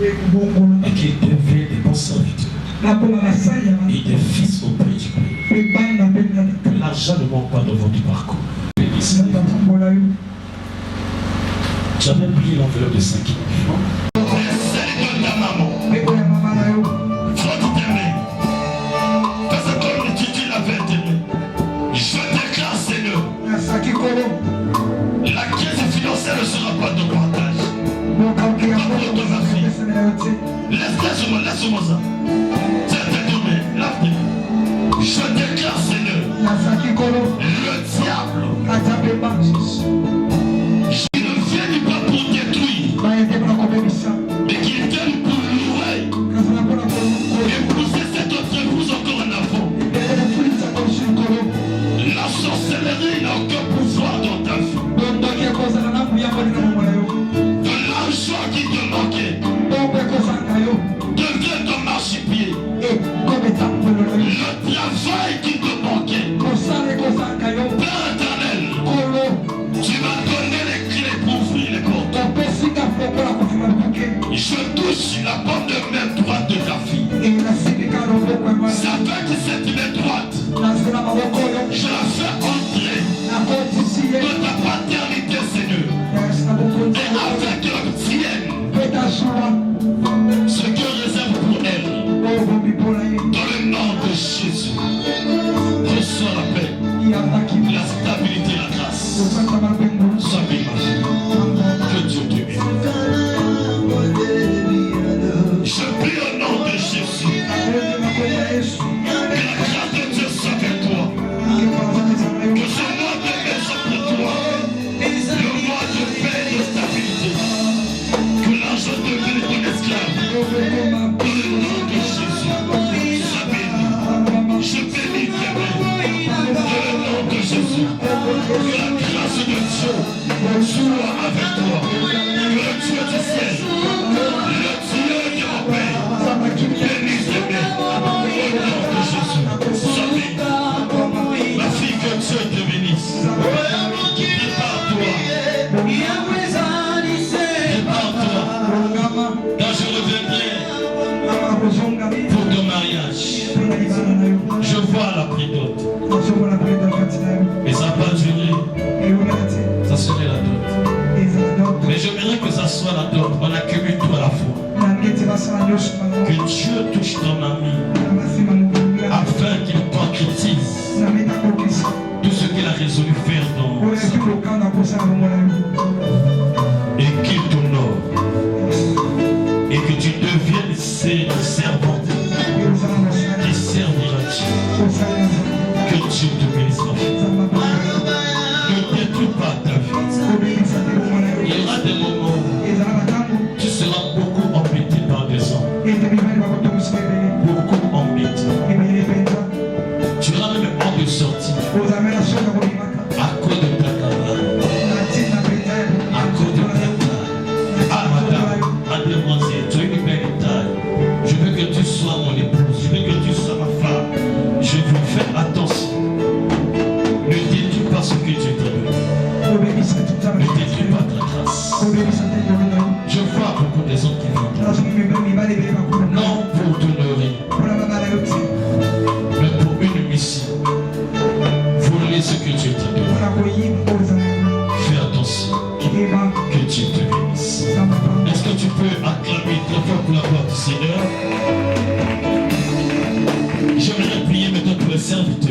et qu'ils deviennent des bons serviteurs et des fils auprès du Père. Que l'argent ne manque pas dans votre parcours. J'avais oublié l'enveloppe de 5 000 francs. Celle de ta maman. Front t'aimer. Parce que comme tu dis la vérité, je déclare, Seigneur, la caisse financière ne sera pas de partage. Laisse-moi ça. C'est détourné. Je déclare, Seigneur, le diable, il ne vient pas pour détruire, mais qu'il vienne pour louer et pousser cette autre épouse encore en avant. La sorcellerie n'a aucun pouvoir dans ta vie. De l'argent qui te manquait devient ton marchepied. Le travail qui te manquait, Père éternel, tu m'as donné les clés pour ouvrir les portes. Je touche la pomme de main droite de ta fille. Ça fait que cette main droite, je la fais entrer dans ta paternité, Seigneur, et avec la tienne, ce que réserve pour elle, dans le nom de Jésus, reçois la paix, la stabilité, la grâce. Sois béni, ma fille. Que Dieu te bénisse. Je prie au nom de Jésus. Que la grâce de Dieu soit avec toi. Que ce mois de mai soit pour toi le mois de paix et de stabilité. Que l'argent devienne ton esclave. Dans le nom de Jésus. Sois béni. Je bénis tes mains. Dans le nom de Jésus. Que la grâce de Dieu soit avec toi. Que le Dieu du ciel, le Dieu de mon Père, bénisse tes mains. Au nom de Jésus. Sois béni. Ma fille, que Dieu te bénisse. Prépare-toi. Prépare-toi. Quand je reviendrai pour ton mariage, je vois la prédote. Mais ça n'a pas duré. Ça serait la dot. Mais j'aimerais que ça soit la dot. On accumule tout à la fois. Que Dieu touche ton ami afin qu'il concrétise tout ce qu'il a résolu faire dans sa vie. Et qu'il t'honore. Et que tu deviennes servante qui servira Dieu. Que Dieu te bénisse, ma fille. Ne détruis pas ta vie. Il y aura des moments où tu seras beaucoup embêté par des hommes. Beaucoup embêté. Tu auras même honte de sortir à cause de ta camarade, à cause de ta taille. Ah madame, mademoiselle, tu as une belle taille. Je veux que tu sois mon épouse, je veux que tu sois ma femme. Je veux faire attention. Ne détruis pas ce que Dieu t'a donné. Ne détruis pas ta grâce. Je vois beaucoup des hommes qui viennent. Non pour t'honorer, mais pour une mission. Voler ce que Dieu t'a donné. Fais attention. Que Dieu te bénisse. Est-ce que tu peux acclamer très fort pour la gloire du Seigneur? J'aimerais prier maintenant pour les serviteurs.